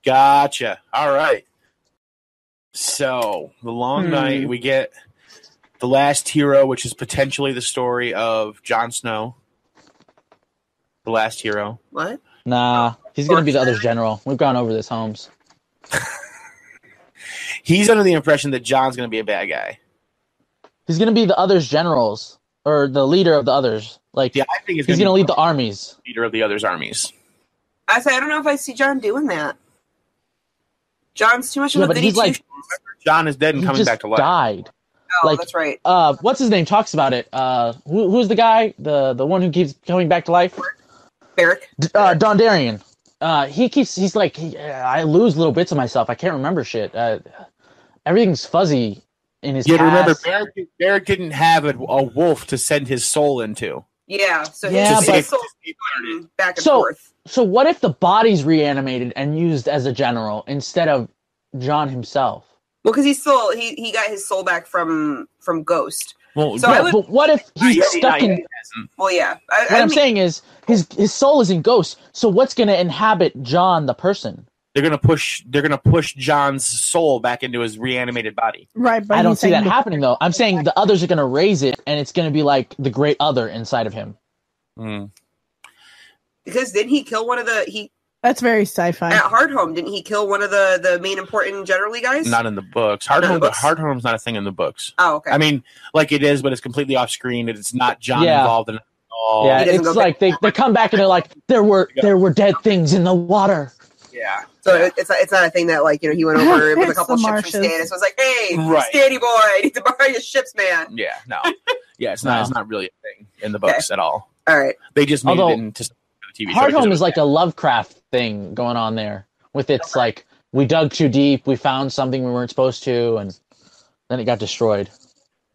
Gotcha. All right. So the long night, we get the last hero, which is potentially the story of Jon Snow. The last hero. What? Nah, he's gonna be the other's general. We've gone over this, Holmes. He's under the impression that Jon's gonna be a bad guy. He's gonna be the other's generals or the leader of the others. Like, yeah, I think he's gonna lead the armies. Leader of the other's armies. I don't know if I see Jon doing that. Jon's too much of a but goody he's like, Jon is dead and coming back to life. Died. Oh, that's right. What's his name talks about it. Who's the guy? The one who keeps coming back to life? Beric. Dondarrion. He's like, I lose little bits of myself. I can't remember shit. Everything's fuzzy in his past. Remember, Beric didn't have a wolf to send his soul into. Yeah, so his soul's back and forth. So what if the body's reanimated and used as a general instead of Jon himself? Well, because he got his soul back from Ghost. Well, so but what if he's stuck in? Well, yeah. What I'm saying is his soul is in Ghost. So what's going to inhabit Jon the person? They're gonna push Jon's soul back into his reanimated body. Right, but I don't see that happening though. I'm saying the others are gonna raise it, and it's gonna be like the great other inside of him. Because didn't he kill one of the That's very sci-fi. At Hardhome, didn't he kill one of the main important generally guys? Not in the books. Hardhome's not a thing in the books. Oh, okay. I mean, like it is, but it's completely off screen, and it's not Jon involved in it at all. Yeah, it's like they come back and they're like, there were dead things in the water. Yeah. So it's not a thing that he went over with a couple ships from Stannis. Was like, hey, Stanny boy, I need to borrow your ships, man. Yeah, no. Yeah, it's not really a thing in the books at all. All right. They just made it into the TV show. Hardhome is like a Lovecraft thing going on there. With it's like, we dug too deep, we found something we weren't supposed to, and then it got destroyed.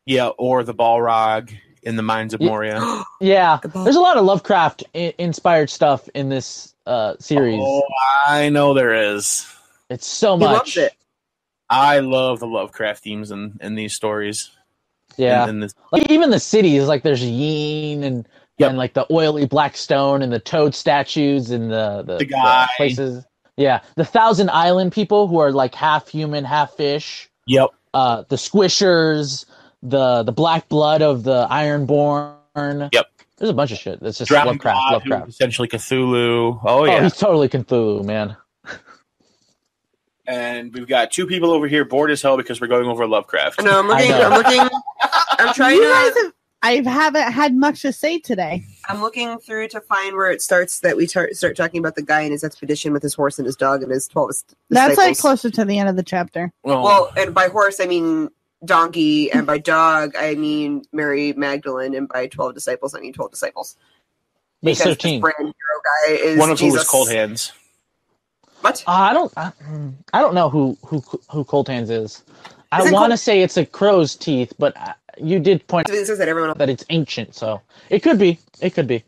Yeah, or the Balrog in the Mines of Moria. Yeah, there's a lot of Lovecraft inspired stuff in this series. Oh, I know there is. It's so much. He loves it. I love the Lovecraft themes in these stories. Yeah, like even the cities, like there's Yeen and like the oily black stone and the toad statues and the places. Yeah, the Thousand Island people who are like half human, half fish. Yep. The Squishers, the black blood of the Ironborn. Yep. There's a bunch of shit. That's just Drowned Lovecraft. Essentially Cthulhu. Oh yeah. Oh, he's totally Cthulhu, man. And we've got two people over here bored as hell because we're going over Lovecraft. No, I'm looking. I'm trying to. I haven't had much to say today. I'm looking through to find where it starts that we start talking about the guy and his expedition with his horse and his dog and his 12 disciples. That's like closer to the end of the chapter. Well, and by horse I mean donkey, and by dog I mean Mary Magdalene, and by 12 disciples I mean 12 disciples. There's Because 13. this brand hero guy is One of Jesus. who was Cold Hands. What? I don't know who Cold Hands is. I Isn't want to Cold- say it's a crow's teeth, but you did point It says that everyone else. that it's ancient, so it could be. It could be.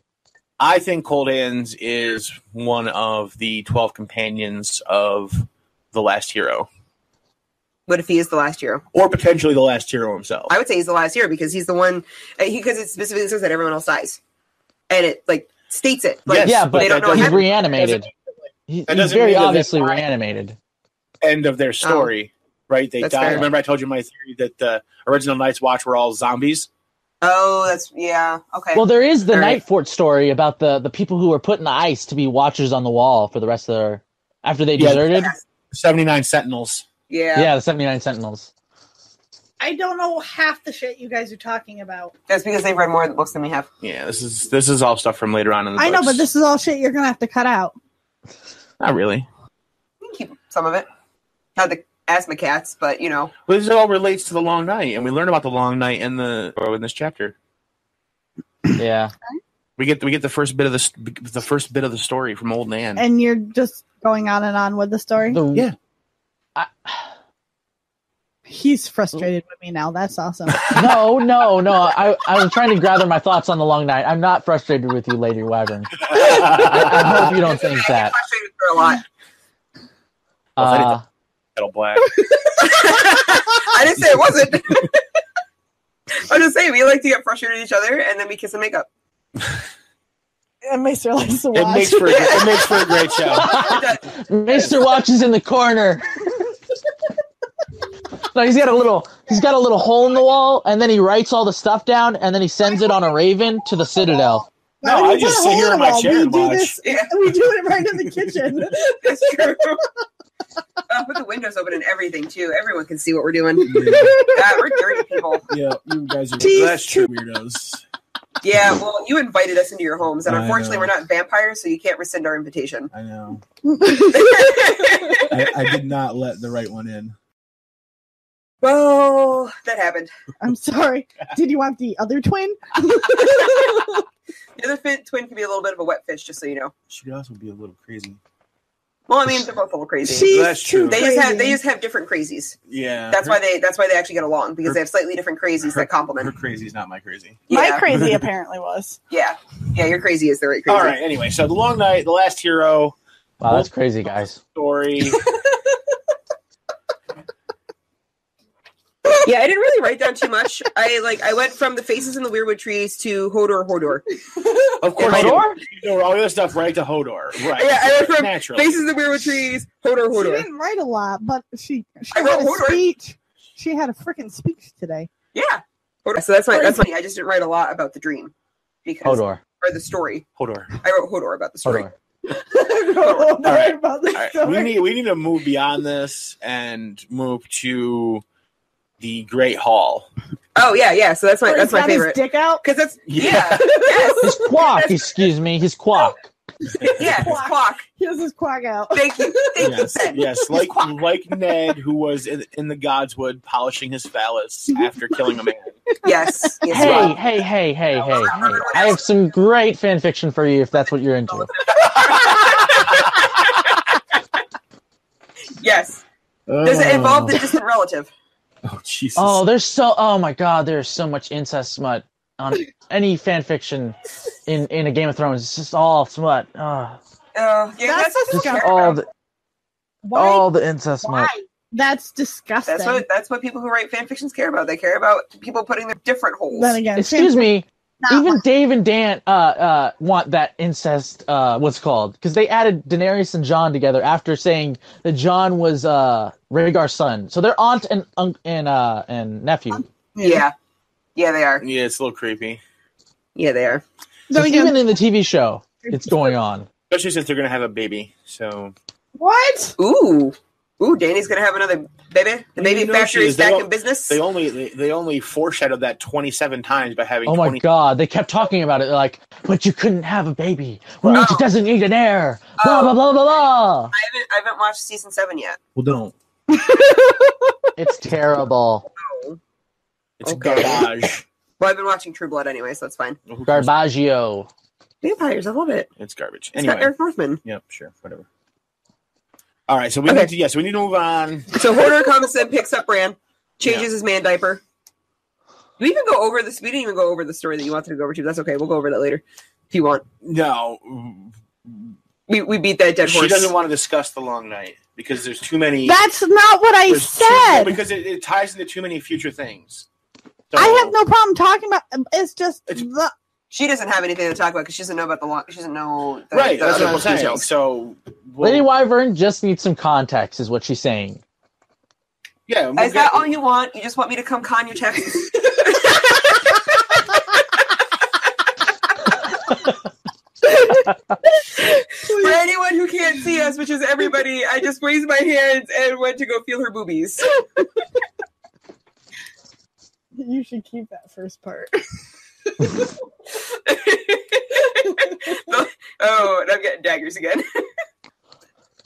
I think Cold Hands is one of the 12 companions of the last hero. What if he is the last hero? Or potentially the last hero himself. I would say he's the last hero because he's the one. Because it specifically says that everyone else dies, and it like states it. Like, Yes, Yeah, but but they don't know what he's happened. reanimated. He's doesn't very mean that obviously that's why- reanimated. End of their story, right? They That's died. fair. Remember I told you my theory that the original Night's Watch were all zombies? Oh, that's okay. Well, there is the All right. Night Fort story about the people who were put in the ice to be watchers on the wall for the rest of their after they Yeah. deserted. 79 Sentinels. Yeah, the 79 Sentinels. I don't know half the shit you guys are talking about. That's because they've read more of the books than we have. Yeah, this is all stuff from later on in the I know, books. but this is all shit you're gonna have to cut out. Not really. We can keep some of it. Not the asthma cats, but Well, this all relates to the Long Night, and we learn about the Long Night in this chapter. Yeah. We get the first bit of the first bit of the story from Old Nan. And you're just going on and on with the story. Yeah. He's frustrated with me now. That's awesome. No. I was trying to gather my thoughts on the Long Night. I'm not frustrated with you, Lady Wyvern. I hope you don't think I that. get frustrated for a lot. Metal Black. I didn't say it wasn't. I'm just saying we like to get frustrated at each other, and then we kiss and make up. And Maester likes to watch. It makes for a great show. Maester watches in the corner. No, he's got a little hole in the wall, and then he writes all the stuff down, and then he sends it on a raven to the Citadel. Why No, would I you just put a sit hole here in my wall? chair We and do watch. this. Yeah. We do it right in the kitchen. That's true. Put the windows open and everything too. Everyone can see what we're doing. We're dirty people. Yeah, you guys are Jeez. that's true weirdos. Yeah, well, you invited us into your homes, and I unfortunately, know. we're not vampires, so you can't rescind our invitation. I know. Well, I did not let the right one in. that happened. I'm sorry. Did you want the other twin? The other twin can be a little bit of a wet fish, just so you know. She could also be a little crazy. Well, I mean, they're both a little crazy. She's That's too true. They crazy. just have different crazies. Yeah. That's why they actually get along, because they have slightly different crazies that Her complement. crazy's not my crazy. My Yeah, crazy apparently was. yeah, your crazy is the right crazy. All right. Anyway, so the Long Night, the last hero Wow, that's crazy, guys. story. Yeah, I didn't really write down too much. I went from the faces in the Weirwood trees to Hodor. Of course, Hodor? you know all the other stuff right to Hodor. Right. Yeah, I went from Naturally. faces in the Weirwood trees, She Hodor. didn't write a lot, but she I had wrote a Hodor. speech. She had a freaking speech today. Yeah, Hodor. So that's my. I just didn't write a lot about the dream because Hodor. or the story. Hodor. I wrote Hodor about the story. Hodor. All right. about this All right. story. We need to move beyond this and move to the Great Hall. Oh yeah. So that's Where my he's got his favorite dick out. because that's Yeah. yes, His quack, excuse me, his quack. yeah, his quack. He has his quack out. Thank you, Yes, Ben. yes, His like quack. Ned, who was in the Godswood polishing his phallus after killing a man. Yes. Hey, Rob. hey. I have some great fan fiction for you if that's what you're into. Yes. Does it involve the distant relative? Oh Jesus! Oh my god, there's so much incest smut on any fan fiction in a Game of Thrones. It's just all smut. Yeah, That's that's Just disgusting. all the incest smut. Why? That's disgusting. That's what people who write fan fictions care about. They care about people putting their different holes. Then again, Excuse me. not Even like- Dave and Dan want that incest. What's it called? Because they added Daenerys and Jon together after saying that Jon was Rhaegar's son. So they're aunt and nephew. Yeah, they are. Yeah, it's a little creepy, Yeah, they are. So Then again, even in the TV show, it's going on. especially since they're gonna have a baby. So what? Ooh, Danny's gonna have another baby. The baby You know factory she is is. They back don't- in business. they only foreshadowed that 27 times by having. Oh 20 my god, they kept talking about it. They're like, but you couldn't have a baby. Well, Oh. it doesn't need an heir. Blah, blah, blah, blah, blah. I haven't watched season 7 yet. Well, don't. It's terrible. It's Okay. garbage. Well, I've been watching True Blood anyway, so that's fine. Garbaggio. Vampires, I love it. It's garbage. It's got Anyway. Eric Northman. Yep, sure, whatever. All right, so we Okay. need to we need to move on. So Hodor comes and picks up Bran, changes his man diaper. Do we even go over this? We didn't even go over the story that you wanted to go over to. That's okay. We'll go over that later if you want. No, We beat that dead horse. she doesn't want to discuss the long night because there's too many. That's not what I there's said. because it ties into too many future things. So, I have no problem talking about. It's just She doesn't have anything to talk about because she doesn't know about the long. She doesn't know. Right, that's other what I'm saying. details. So, Lady Wyvern just needs some context, is what she's saying. yeah, Is that all you want? You just want me to come con your taxes? For anyone who can't see us, which is everybody, I just raised my hands and went to go feel her boobies. you should keep that first part. Oh, and I'm getting daggers again.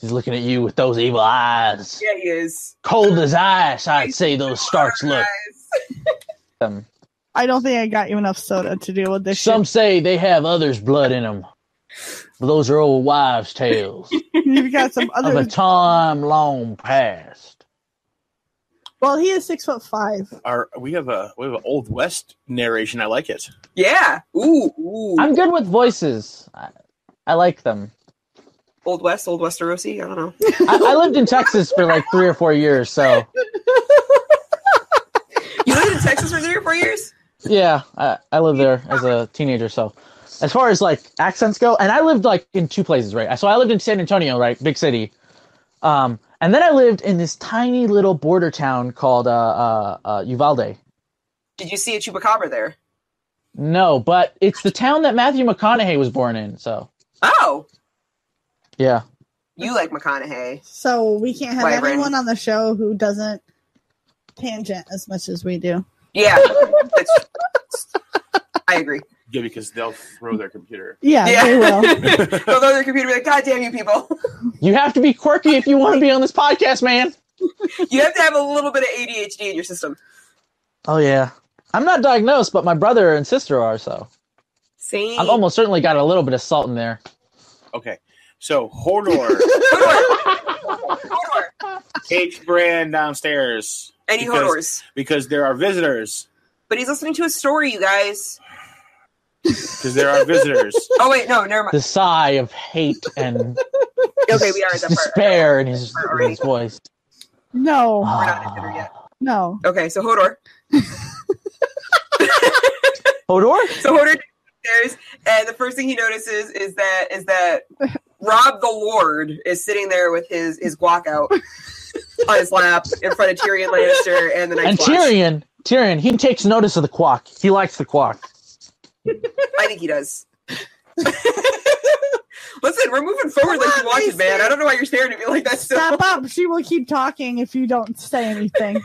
He's looking at you with those evil eyes. Yeah, he is. Cold as ice, I'd say those Starks look. I don't think I got you enough soda to deal with this. Some say they have others' blood in them. But those are old wives' tales You've got some of a other. time long past. Well, he is 6'5". We have an Old West narration. I like it. Yeah. Ooh. I'm good with voices. I like them. Old Westerosi? I don't know. I lived in Texas for like 3 or 4 years, so You lived in Texas for 3 or 4 years? yeah, I lived there as a teenager. So as far as like accents go, and I lived like in 2 places, right? So I lived in San Antonio, right, big city, and then I lived in this tiny little border town called Uvalde. Did you see a chupacabra there? No, but it's the town that Matthew McConaughey was born in. So Oh. yeah, You like McConaughey. So we can't have Wyvern. anyone on the show who doesn't tangent as much as we do. Yeah. I agree. Yeah, because they'll throw their computer. Yeah, Yeah. they will. They'll go to their computer and be like, God damn you people. you have to be quirky if you want to be on this podcast, man. You have to have a little bit of ADHD in your system. Oh yeah, I'm not diagnosed, but my brother and sister are. So Same. I've almost certainly got a little bit of salt in there. Okay, so Hodor takes Bran downstairs. Any Hodors. Because there are visitors. But he's listening to a story, you guys. Because there are visitors. Oh, wait, no, never mind. The sigh of hate and Okay, we are at that part. despair in his voice. No, We're not considered yet. no. Okay, so Hodor. Hodor? So Hodor downstairs, and the first thing he notices is that Robb the Lord is sitting there with his guac out on his lap in front of Tyrion Lannister and the Night's And Watch. Tyrion, he takes notice of the quack. He likes the quack. I think he does. Listen, we're moving forward like you watch it, man. I don't know why you're staring at me like that still. Step up. She will keep talking if you don't say anything.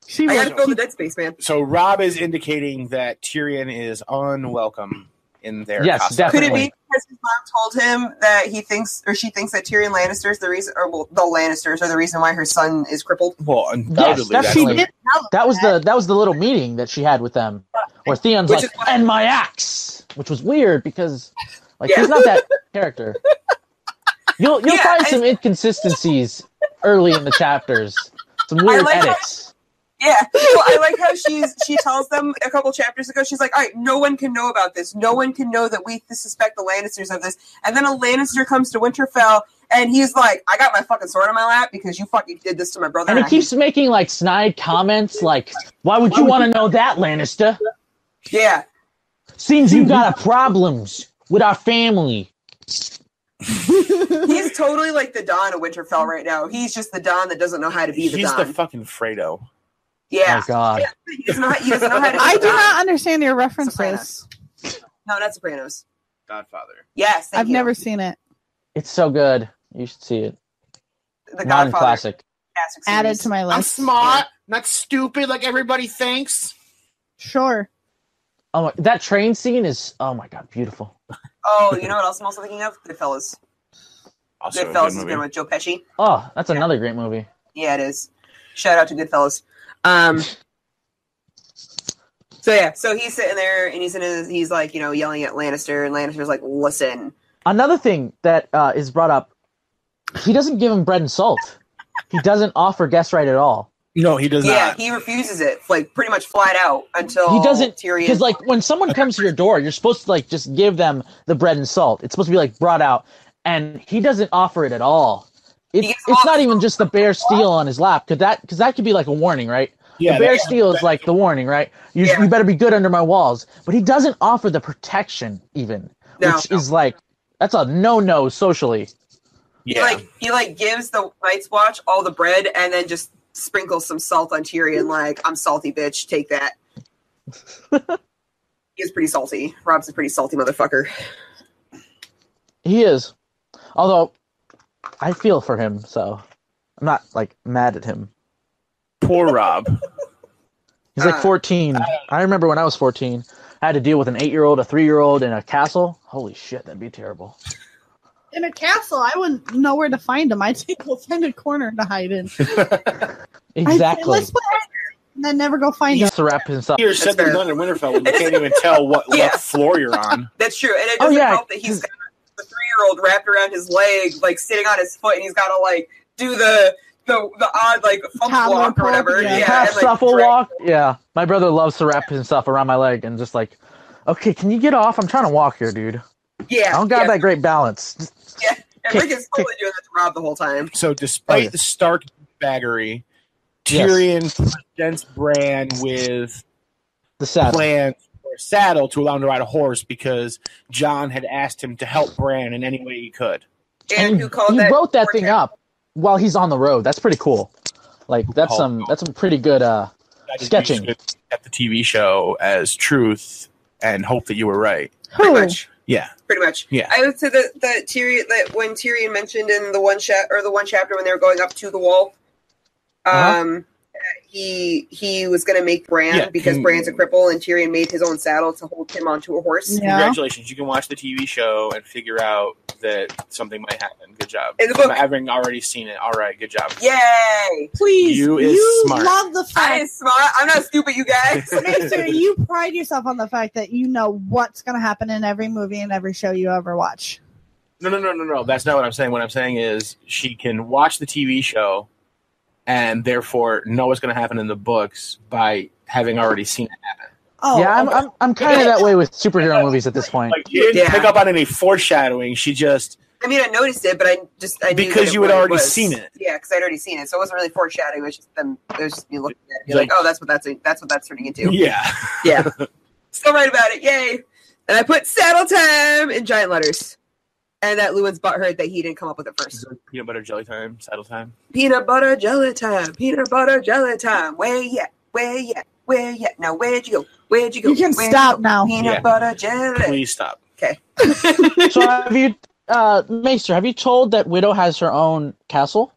She I will gotta fill the keep- dead space, man. So Robb is indicating that Tyrion is unwelcome in their Yes, casa. definitely. Could it be because his mom told him that she thinks Tyrion Lannister is the reason, or well, the Lannisters are the reason why her son is crippled? Well, undoubtedly, Yes, that's She definitely. did tell them That was the little meeting that she had with them, where Theon's Which like, is what- "And my axe," which was weird because, like, Yeah. he's not that character. You'll Yeah, find some inconsistencies early in the chapters, some weird like how- edits. Yeah. Well, I like how she tells them a couple chapters ago, she's like, all right, no one can know about this. No one can know that we suspect the Lannisters of this. And then a Lannister comes to Winterfell, and he's like, I got my fucking sword on my lap because you fucking did this to my brother. And he I keeps making like snide comments, like, "Why would you want to know that, Lannister? Yeah. Seems you got a problems with our family." He's totally like the Don of Winterfell right now. He's just the Don that doesn't know how to be the He's Don. the fucking Fredo. Yeah. Oh God. He doesn't know how to be I the do Don. not understand your references. Sopranos. No, not Sopranos. Godfather. Yes. thank I've you. never seen it. It's so good. You should see it. The Modern Godfather classic. classic Added series. to my list. I'm smart, not stupid like everybody thinks. Sure. Oh my, that train scene is, oh my God, beautiful. Oh, you know what else I'm also thinking of? Goodfellas. Also, a Goodfellas good is movie. good with Joe Pesci. Oh, that's another great movie. Yeah, it is. Shout out to Goodfellas. So he's sitting there and he's like, yelling at Lannister, and Lannister's like, listen. Another thing that is brought up, he doesn't give him bread and salt. He doesn't offer guest right at all. No, he does not. Yeah, he refuses it, like pretty much flat out until He doesn't, Tyrion. because like when someone comes to your door, you're supposed to like just give them the bread and salt. It's supposed to be like brought out, and he doesn't offer it at all. It's not even just the bear steal on his lap, because that could be like a warning, right? Yeah, the bear steal is like the warning, right? You better be good under my walls. But he doesn't offer the protection even, which is like that's a no socially. Yeah, he gives the Night's Watch all the bread and then just sprinkles some salt on Tyrion, like, I'm salty, bitch, take that. He's pretty salty. Robb's a pretty salty motherfucker. He is. Although, I feel for him, so I'm not, like, mad at him. Poor Robb. He's like 14. I remember when I was 14, I had to deal with an 8-year-old, a 3-year-old, in a castle. Holy shit, that'd be terrible. In a castle, I wouldn't know where to find him. I'd find a corner to hide in. Exactly. And then never go find him. He wrap himself. You're sitting in London Winterfell and you can't even tell what floor you're on. That's true. And it doesn't help that he's got the 3-year-old wrapped around his leg, like sitting on his foot, and he's got to like do the odd like fumble walk or whatever. Yeah, half shuffle walk. Yeah, my brother loves to wrap himself around my leg and just like, okay, can you get off? I'm trying to walk here, dude. Yeah, I don't got that great balance. Yeah, and Rick is totally doing that to Robb the whole time. So despite the Stark baggery, Tyrion presents Bran with the saddle. Plan for a saddle to allow him to ride a horse because Jon had asked him to help Bran in any way he could. And who called he wrote that thing up while he's on the road. That's pretty cool. Like that's some pretty good sketching. At the TV show as truth and hope that you were right. Pretty much. Yeah. Pretty much. Yeah. I would say that Tyrion, that when Tyrion mentioned in the one chapter when they were going up to the wall, he was going to make Bran because Bran's a cripple, and Tyrion made his own saddle to hold him onto a horse. Yeah. Congratulations! You can watch the TV show and figure out that something might happen. Good job. In the book, having already seen it, all right. Good job. Yay! Please, you smart. love the fact. I am smart. I'm not stupid, you guys. Maester, you pride yourself on the fact that you know what's going to happen in every movie and every show you ever watch. No. That's not what I'm saying. What I'm saying is she can watch the TV show and therefore know what's going to happen in the books by having already seen it happen. Oh, yeah, I'm kind of that way with superhero movies at this point. Like, you didn't pick up on any foreshadowing. She just... I mean, I noticed it, but I knew because you had already seen it. Yeah, because I'd already seen it, so it wasn't really foreshadowing. It was just them. It was just me looking at it, be like, "Oh, that's what that's turning into." Yeah, yeah. Still right about it, yay! And I put saddle time in giant letters, and that Lewin's butthurt that he didn't come up with it first. Peanut butter jelly time, saddle time. Peanut butter jelly time, peanut butter jelly time. Where you at? Where you at? Where you at? Now where'd you go? Where'd you go? You can stop now. Peanut butter jelly. Please stop. Okay. So have you? Maester, have you told that Widow has her own castle?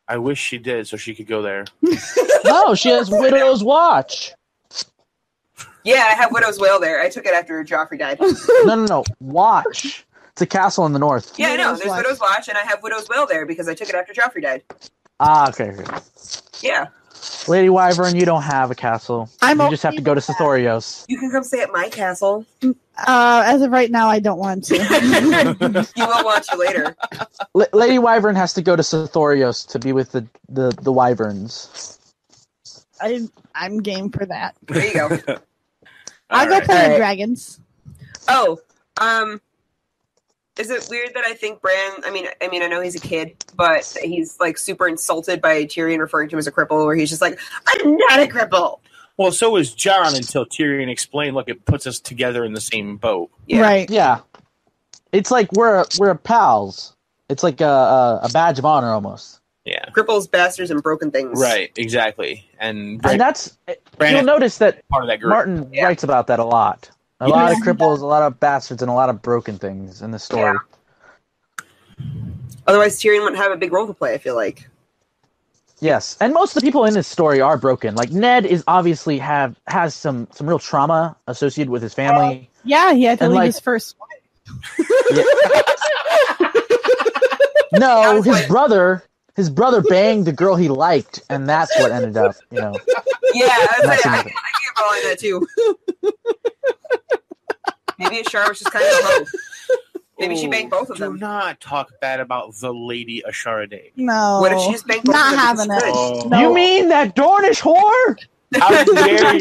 I wish she did, so she could go there. No, she has Widow's Watch. Yeah, I have Widow's Wail there. I took it after Joffrey died. No. Watch. It's a castle in the north. Yeah, I know. There's Widow's Watch, and I have Widow's Wail there because I took it after Joffrey died. Ah, okay. Yeah. Lady Wyvern, you don't have a castle. You just have to go to Sithorios. You can come stay at my castle. As of right now, I don't want to. You will want to later. Lady Wyvern has to go to Sithorios to be with the Wyverns. I'm game for that. There you go. I'll go play the dragons. Oh, is it weird that I think Bran? I mean, I know he's a kid, but he's like super insulted by Tyrion referring to him as a cripple, where he's just like, "I'm not a cripple." Well, so was Jon until Tyrion explained, "Look, it puts us together in the same boat." Yeah. Right? Yeah. It's like we're pals. It's like a badge of honor almost. Yeah. Cripples, bastards, and broken things. Right. Exactly. And that's Brandon, you'll notice that part of that group. Martin writes about that a lot. A lot of cripples, a lot of bastards, and a lot of broken things in the story. Yeah. Otherwise, Tyrion wouldn't have a big role to play, I feel like. Yes, and most of the people in this story are broken. Like Ned is obviously has some real trauma associated with his family. Yeah, he had to leave his first wife. Yeah. No, his brother banged the girl he liked, and that's what ended up, Yeah, I can't calling that too. Maybe Ashara was just kind of a hoe. Maybe she banged both of them. Do not talk bad about the Lady Ashara Day. No. What if she just banged both Not of them? having it. Oh. No. You mean that Dornish whore?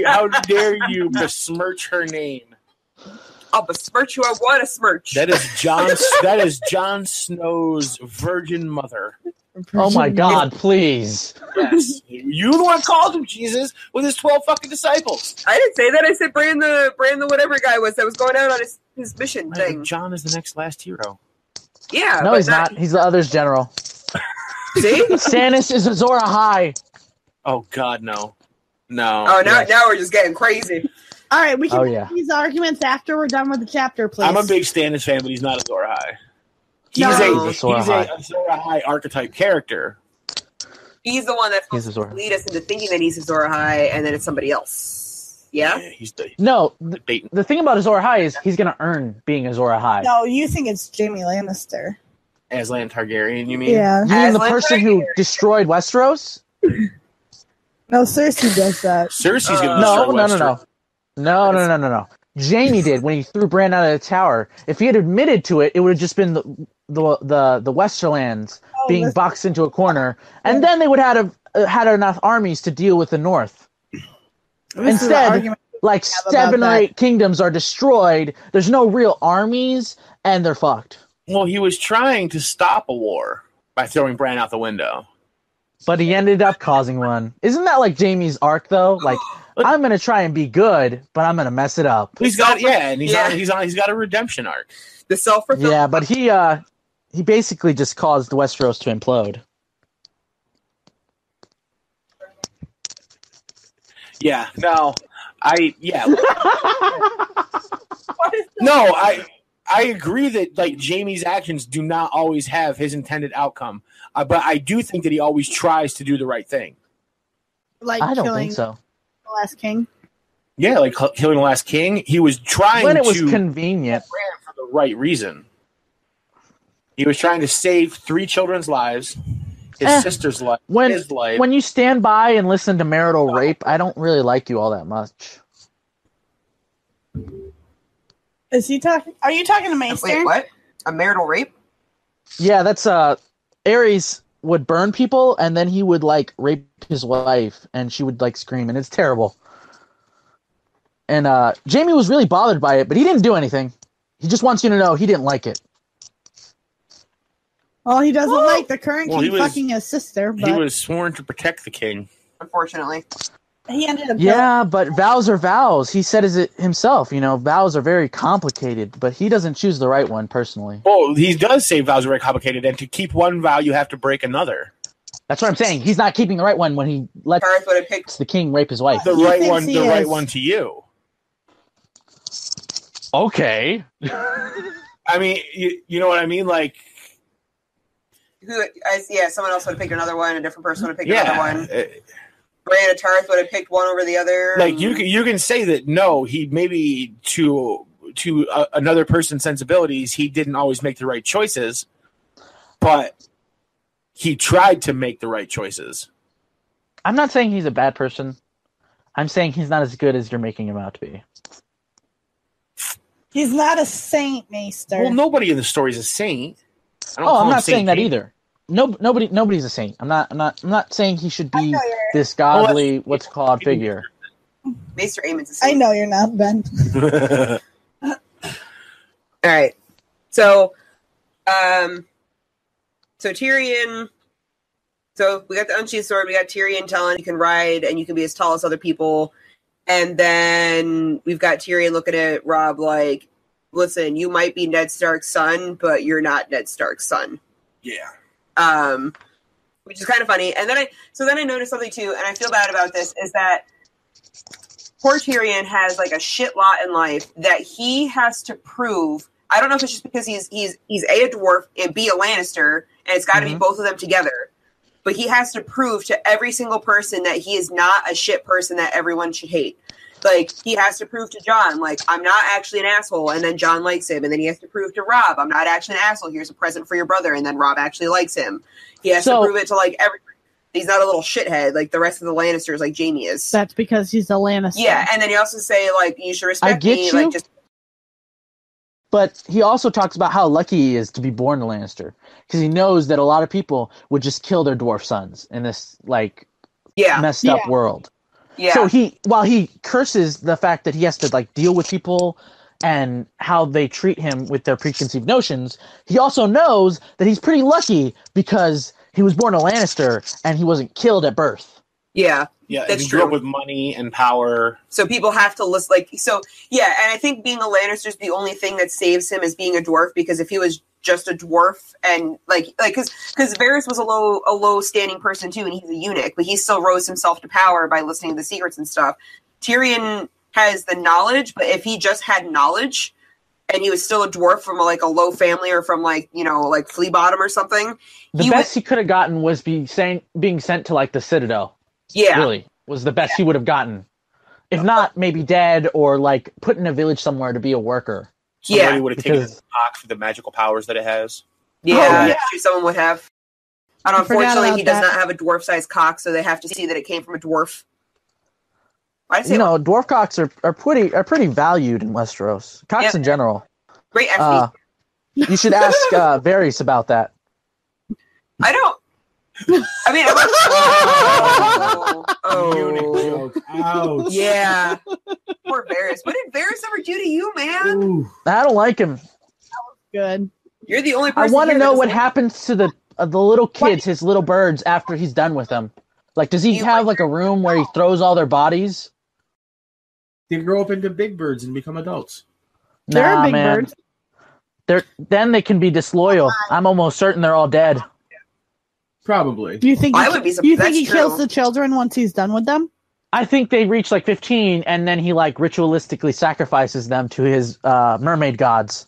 How dare you besmirch her name? I'll besmirch you. I want to smirch. That is Jon Snow's virgin mother. Oh my God! Please. Yes, you the one called him Jesus with his 12 fucking disciples. I didn't say that. I said Bran the whatever guy was that was going out on his mission thing. John is the next last hero. Yeah. No, but he's not. He's the other's general. See? Stannis is Azor Ahai. Oh God, no. No. Oh, now we're just getting crazy. All right, we can Oh, make yeah. these arguments after we're done with the chapter, please. I'm a big Stannis fan, but he's not Azor Ahai. He's No. a Azor Ahai archetype character. He's the one that's He's supposed to Azor. lead us into thinking that he's Azor Ahai, and then it's somebody else. Yeah? He's the No, bait. the thing about Azor Ahai is he's going to earn being Azor Ahai. No, you think it's Jaime Lannister. Aslan Targaryen, you mean? Yeah. You mean the Aslan person who Targaryen. destroyed Westeros? No, Cersei does that. Cersei's going to No, destroy Westeros. No. Jaime did when he threw Bran out of the tower. If he had admitted to it, it would have just been the Westerlands being listen. boxed into a corner, and then they would have had enough armies to deal with the North. This is the Instead, argument like have about 7 or that. 8 kingdoms are destroyed. There's no real armies, and they're fucked. Well, he was trying to stop a war by throwing Bran out the window. But he ended up causing one. Isn't that like Jaime's arc though? Like, I'm gonna try and be good, but I'm gonna mess it up. He's got he's got a redemption arc. The self-fulfilling. Yeah, but he basically just caused Westeros to implode. Yeah. No. I agree that like Jaime's actions do not always have his intended outcome, but I do think that he always tries to do the right thing. Like I don't killing think so. the last king. Yeah, like killing the last king. He was trying When it was to convenient. Bran for the right reason. He was trying to save 3 children's lives, his sister's life, his life. When you stand by and listen to marital rape, I don't really like you all that much. Is he talking? Are you talking to Maester? Wait, what? A marital rape? Yeah, that's Ares would burn people and then he would like rape his wife and she would like scream and it's terrible. And Jaime was really bothered by it, but he didn't do anything. He just wants you to know he didn't like it. Well, he doesn't like the current king he was- fucking his sister, but He was sworn to protect the king. Unfortunately. he ended up. Yeah, but vows are vows. He said it himself. You know, vows are very complicated, but he doesn't choose the right one personally. Well, he does say vows are very complicated, and to keep one vow, you have to break another. That's what I'm saying. He's not keeping the right one when he lets Garth would have picked. the king rape his wife. The He right thinks one, he the right is. one to you. Okay. I mean, you know what I mean? Like, Someone else would have picked another one. A different person would have picked yeah, another one. Bran and Tarth would have picked one over the other. like you can say that no, he maybe to another person's sensibilities, he didn't always make the right choices, but he tried to make the right choices. I'm not saying he's a bad person. I'm saying he's not as good as you're making him out to be. He's not a saint, Maester. Well, nobody in the story is a saint. I'm not saying that either. Nobody's a saint. I'm not saying he should be this godly, what's called figure. Maester Aemon's a I saint. know you're not, Ben. All right. So Tyrion. So we got the unsheathed sword. We got Tyrion telling you can ride and you can be as tall as other people. And then we've got Tyrion looking at Robb like, listen, you might be Ned Stark's son, but you're not Ned Stark's son. Yeah. Which is kind of funny. And then I noticed something too, and I feel bad about this, is that poor Tyrion has like a shit lot in life that he has to prove. I don't know if it's just because he's A dwarf and B a Lannister, and it's got to be both of them together. But he has to prove to every single person that he is not a shit person that everyone should hate. Like, he has to prove to Jon, like, I'm not actually an asshole, and then Jon likes him. And then he has to prove to Robb, I'm not actually an asshole. Here's a present for your brother, and then Robb actually likes him. He has to prove it to, like, everybody. He's not a little shithead like the rest of the Lannisters, like Jaime is. That's because he's a Lannister. Yeah, and then he also say like, you should respect I get me. you. Like, just But he also talks about how lucky he is to be born a Lannister, because he knows that a lot of people would just kill their dwarf sons in this like messed up world. Yeah. So while he curses the fact that he has to like deal with people and how they treat him with their preconceived notions, he also knows that he's pretty lucky because he was born a Lannister and he wasn't killed at birth. Yeah. Yeah, that's he true. grew up with money and power. So people have to list like and I think being a Lannister is the only thing that saves him as being a dwarf, because if he was just a dwarf and because Varys was a low standing person too, and he's a eunuch, but he still rose himself to power by listening to the secrets and stuff. Tyrion has the knowledge, but if he just had knowledge and he was still a dwarf from like a low family or from like Flea Bottom or something, the best he could have gotten was being sent to like the Citadel. Yeah, really was the best he would have gotten. If not, maybe dead or like put in a village somewhere to be a worker. Somebody would have taken his box for the magical powers that it has. Yeah, someone would have. And unfortunately, he does that. not have a dwarf-sized cock, so they have to see that it came from a dwarf. Dwarf cocks are pretty valued in Westeros. Cocks in general. Great athlete. You should ask Varys about that. I don't. I mean, Joke. Ouch. Yeah. Poor Varys. What did Varys ever do to you, man? Ooh. I don't like him. Good. You're the only I person. want to here know that what doesn't- happens to the little kids, his little birds, after he's done with them. Like, does he have like a room where he throws all their bodies? They grow up into big birds and become adults. They're big man. birds. Then they can be disloyal. I'm almost certain they're all dead. Probably. Do you think I would be you think that's he true. kills the children once he's done with them? I think they reach like 15, and then he like ritualistically sacrifices them to his mermaid gods.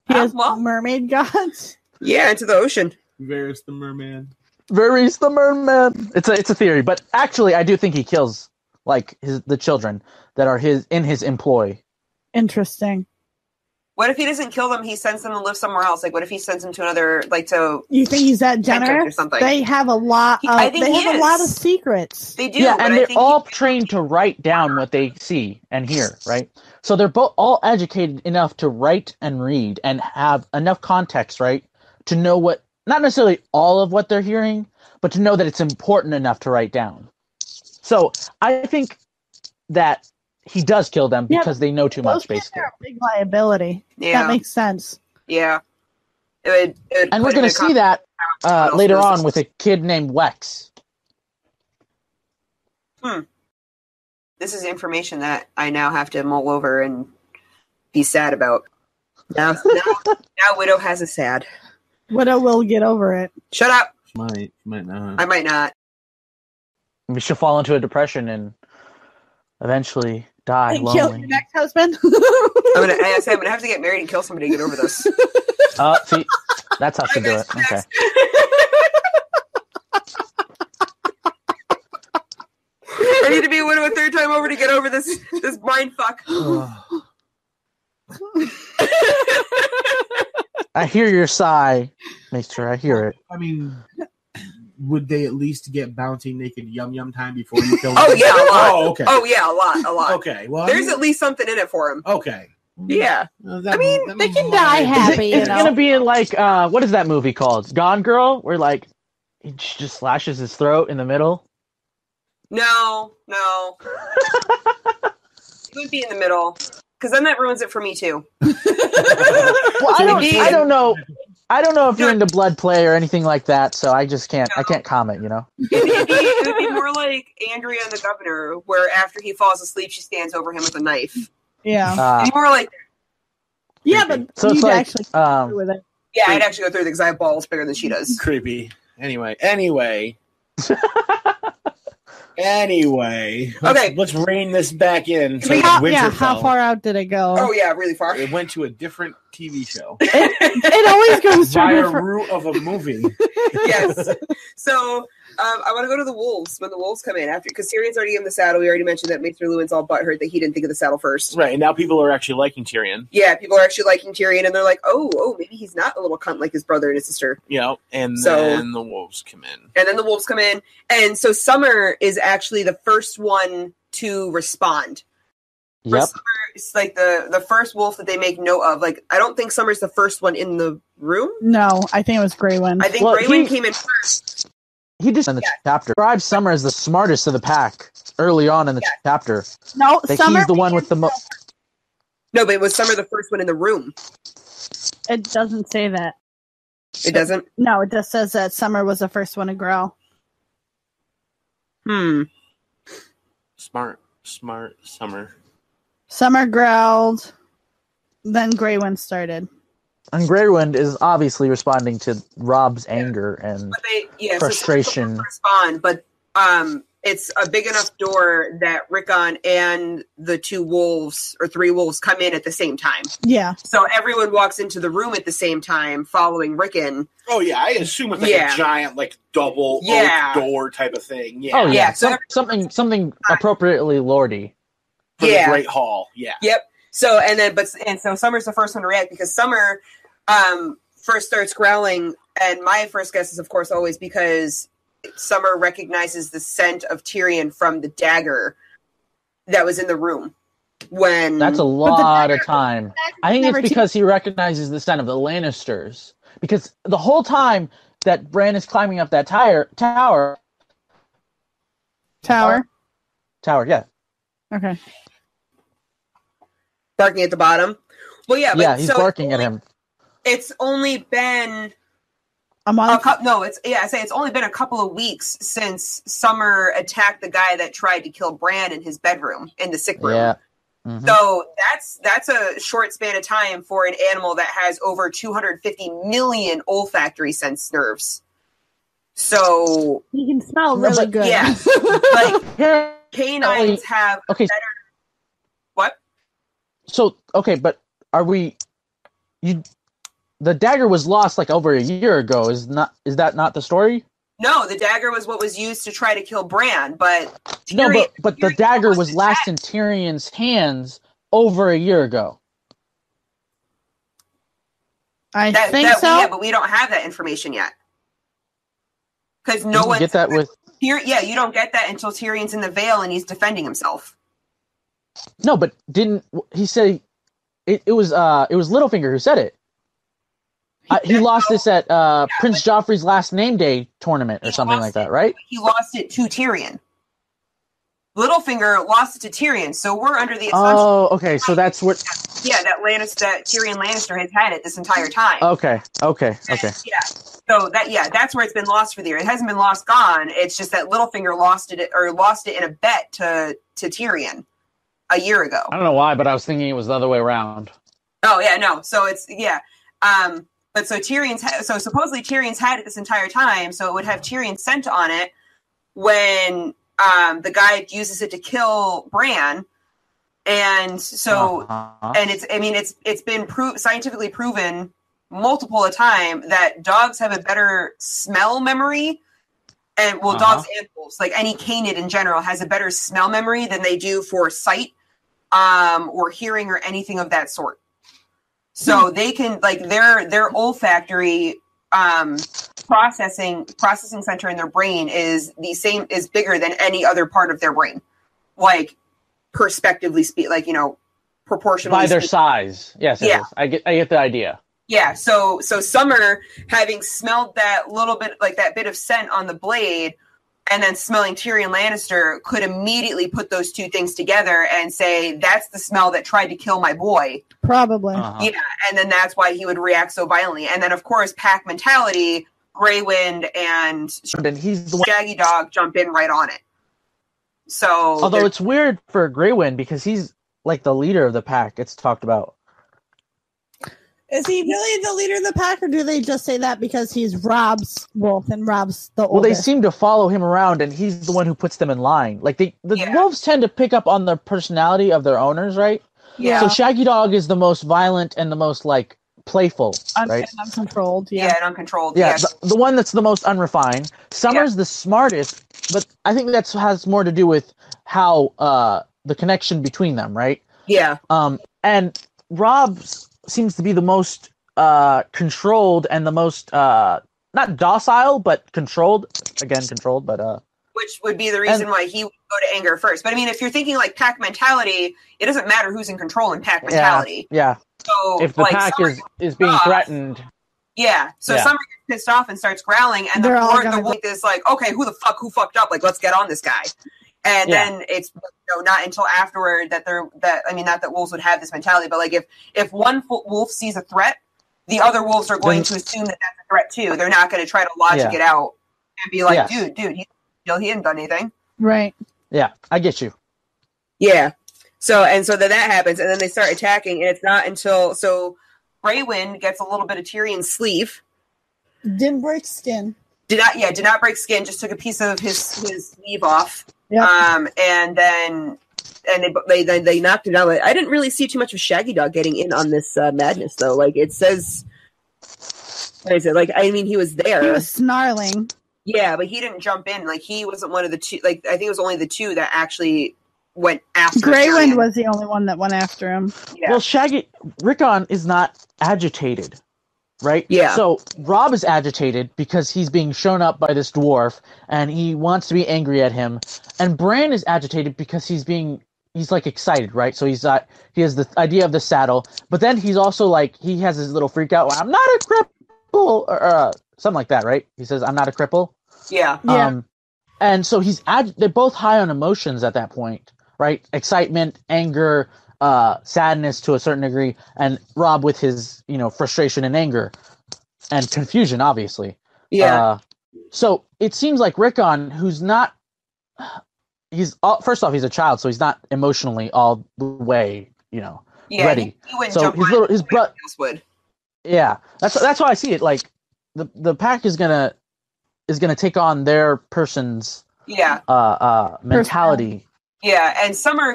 He has well. mermaid gods. Yeah, into the ocean. Varys the merman. Varys the merman. It's a theory, but actually, I do think he kills like the children that are in his employ. Interesting. What if he doesn't kill them? He sends them to live somewhere else. Like, what if he sends them to another, like to? You think he's that Temperate generous? or something. They have a lot. I think they he have is. a lot of secrets. They do. Yeah, but and I they're think all trained to write down what they see and hear, right? So they're all educated enough to write and read and have enough context, right, to know what, not necessarily all of what they're hearing, but to know that it's important enough to write down. So I think that he does kill them because they know too Those much, kids basically. are a big liability. Yeah. That makes sense. Yeah. It would And put we're him going in to see that else later knows on this. with a kid named Wex. This is information that I now have to mull over and be sad about. Now Widow has a sad. Widow will get over it. Shut up. Might not. I might not. We should fall into a depression and eventually die And kill lonely. your next husband. I'm gonna have to get married and kill somebody to get over this. See, that's how she do it. Okay. I need to be a widow a third time over to get over this mind fuck. I hear your sigh, Maester. I hear it. I mean, would they at least get bouncing naked yum time before you kill them? Oh yeah, a lot. Oh, okay. Oh yeah, a lot. Okay. Well, There's at least something in it for him. Okay. Yeah. Well, they can die happy. Is it gonna be in like what is that movie called? Gone Girl, where like he just slashes his throat in the middle. No. It would be in the middle, because then that ruins it for me too. Well, I don't know. I don't know if you're into blood play or anything like that, so I just can't. I can't comment. You know. It would be more like Andrea and the Governor, where after he falls asleep, she stands over him with a knife. Yeah. It's more like, Yeah, but So it's you'd like, actually go through with it. yeah, I'd actually go through because I have balls bigger than she does. Creepy. Anyway. Okay. Let's rein this back in. To How Winterfell. far out did it go? Oh yeah, really far. It went to a different TV show It always goes to by a different. route of a movie. Yes. So I want to go to the wolves when the wolves come in after, because Tyrion's already in the saddle. We already mentioned that Maester Lewin's all butthurt that he didn't think of the saddle first. Right, and now people are actually liking Tyrion. Yeah, people are actually liking Tyrion, and they're like, oh, maybe he's not a little cunt like his brother and his sister. You know, and then the wolves come in. And then the wolves come in, and so Summer is actually the first one to respond. Yep. Summer is like the first wolf that they make note of. Like, I don't think Summer's the first one in the room. No, I think it was Greywind. I think Greywind came in first. He just in the chapter describes Summer as the smartest of the pack early on in the chapter. No, That Summer. he's the one with the most. No, but was Summer the first one in the room? It doesn't say that. It doesn't? No, it just says that Summer was the first one to growl. Smart Summer. Summer growled, then Greywind started. And Greywind is obviously responding to Robb's anger and frustration. So respond, but it's a big enough door that Rickon and the two wolves or three wolves come in at the same time. Yeah. So everyone walks into the room at the same time, following Rickon. Oh yeah, I assume it's like a giant, like double oak door type of thing. Yeah. Oh yeah, So something appropriately lordy. For the Great Hall. Yeah. Yep. So so Summer's the first one to react because Summer first starts growling, and my first guess is of course always because Summer recognizes the scent of Tyrion from the dagger that was in the room. That's a lot of time. I think it's because he recognizes the scent of the Lannisters. Because the whole time that Bran is climbing up that tower, yeah. Okay. Barking at the bottom. Well, yeah. But he's barking at him. It's only been a month. It's only been a couple of weeks since Summer attacked the guy that tried to kill Bran in his bedroom in the sick room. Yeah. Mm-hmm. So that's a short span of time for an animal that has over 250 million olfactory sense nerves. So he can smell really good. Yeah, like canines have better. What? So but are we? The dagger was lost like over a year ago. Is that not the story? No, the dagger was what was used to try to kill Bran, but but the dagger was last in Tyrion's hands over a year ago. I think so. Yeah, but we don't have that information yet. Because no one get that with you don't get that until Tyrion's in the Vale and he's defending himself. No, but didn't he say it was Littlefinger who said it? He lost this at Prince Joffrey's last name day tournament or something like that, right? He lost it to Tyrion. Littlefinger lost it to Tyrion, so we're under the assumption. Oh, okay, so that's what. Yeah, that Tyrion Lannister has had it this entire time. Okay. Yeah, so that's where it's been lost for the year. It hasn't been gone. It's just that Littlefinger lost it in a bet to Tyrion a year ago. I don't know why, but I was thinking it was the other way around. Oh yeah, no. So it's but so supposedly Tyrion's had it this entire time, so it would have Tyrion's scent on it when the guy uses it to kill Bran, and so and it's been scientifically proven multiple a time that dogs have a better smell memory, and dogs and wolves, like any canid in general, has a better smell memory than they do for sight, or hearing or anything of that sort. So they can their olfactory processing center in their brain is bigger than any other part of their brain, like prospectively proportionally by their size. Yes, I get the idea. Yeah, so Summer, having smelled that little bit, like that bit of scent on the blade, and then smelling Tyrion Lannister, could immediately put those two things together and say, that's the smell that tried to kill my boy. Probably. Yeah, and then that's why he would react so violently. And then, of course, pack mentality, Greywind and Shaggy Dog jump in right on it. So, although it's weird for Greywind because he's like the leader of the pack, it's talked about. Is he really the leader of the pack, or do they just say that because he's Robb's wolf and Robb's the oldest? Well, they seem to follow him around, and he's the one who puts them in line. Like the wolves tend to pick up on the personality of their owners, right? Yeah. So Shaggy Dog is the most violent and the most playful, right? And uncontrolled. Yeah, and uncontrolled. Yeah, Yes. the one that's the most unrefined. Summer's the smartest, but I think that has more to do with how the connection between them, right? Yeah. And Robb seems to be the most controlled and the most not docile, but controlled. Again, controlled, but which would be the reason why he would go to anger first. But I mean, if you're thinking like pack mentality, it doesn't matter who's in control in pack mentality. Yeah. So if the pack is being threatened. Yeah. So Summer gets pissed off and starts growling, and the wolf is like, okay, who fucked up? Like, let's get on this guy. And then it's not until afterward that not that wolves would have this mentality, but like if one wolf sees a threat, the other wolves are going to assume that that's a threat too. They're not going to try to logic it out and be like, dude, he hadn't done anything. Right. Yeah, I get you. Yeah. So that happens, and then they start attacking, and it's not until Greywind gets a little bit of Tyrion's sleeve. Didn't break skin. Did not break skin. Just took a piece of his sleeve off. Yep. And then they knocked it out. I didn't really see too much of Shaggy Dog getting in on this madness, though. Like it says, what is it? Like I mean, he was there. He was snarling. Yeah, but he didn't jump in. Like he wasn't one of the two. Like I think it was only the two that actually went after. Greywind was the only one that went after him. Yeah. Well, Rickon is not agitated, right? Yeah. So Robb is agitated because he's being shown up by this dwarf, and he wants to be angry at him. And Bran is agitated because he's like excited, right? So he has the idea of the saddle, but then he's also like he has his little freak out. I'm not a cripple, or something like that, right? He says, "I'm not a cripple." Yeah. And so they're both high on emotions at that point, right? Excitement, anger, sadness to a certain degree, and Robb with his, frustration and anger and confusion, obviously. Yeah. So it seems like Rickon, who's not, first off, he's a child, so he's not emotionally all the way, ready. He wouldn't so jump his brother would. Yeah, that's how I see it. Like the pack is gonna take on their person's mentality. Yeah, and Summer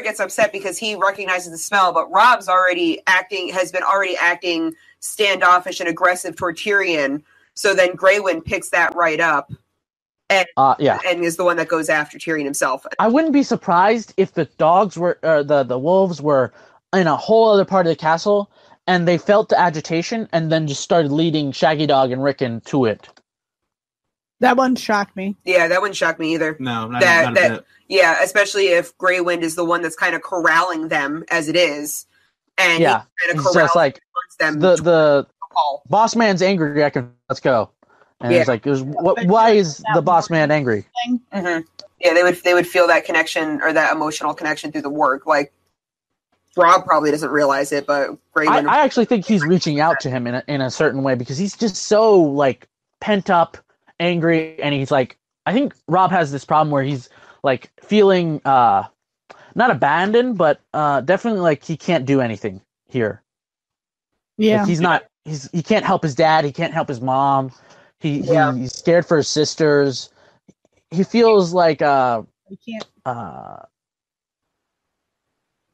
gets upset because he recognizes the smell, but Robb's has been already acting standoffish and aggressive toward Tyrion. So then Greywind picks that right up, and is the one that goes after Tyrion himself. I wouldn't be surprised if the dogs were the wolves were in a whole other part of the castle, and they felt the agitation, and then just started leading Shaggy Dog and Rickon to it. That wouldn't shock me. Yeah, that wouldn't shock me either. No, not a bit. Yeah, especially if Greywind is the one that's kind of corralling them as it is, and he kind of corrals just like them. The boss man's angry. Let's go. And it's like, why is the boss man angry? Mm-hmm. Yeah, they would feel that connection or that emotional connection through the work. Like Robb probably doesn't realize it, but Greywind. I actually think he's reaching out to him in a certain way because he's just so like pent up, angry, and he's like, I think Robb has this problem where he's like feeling not abandoned, but definitely like he can't do anything here. Yeah, like he can't help his dad. He can't help his mom. He's scared for his sisters. He feels like he can't. What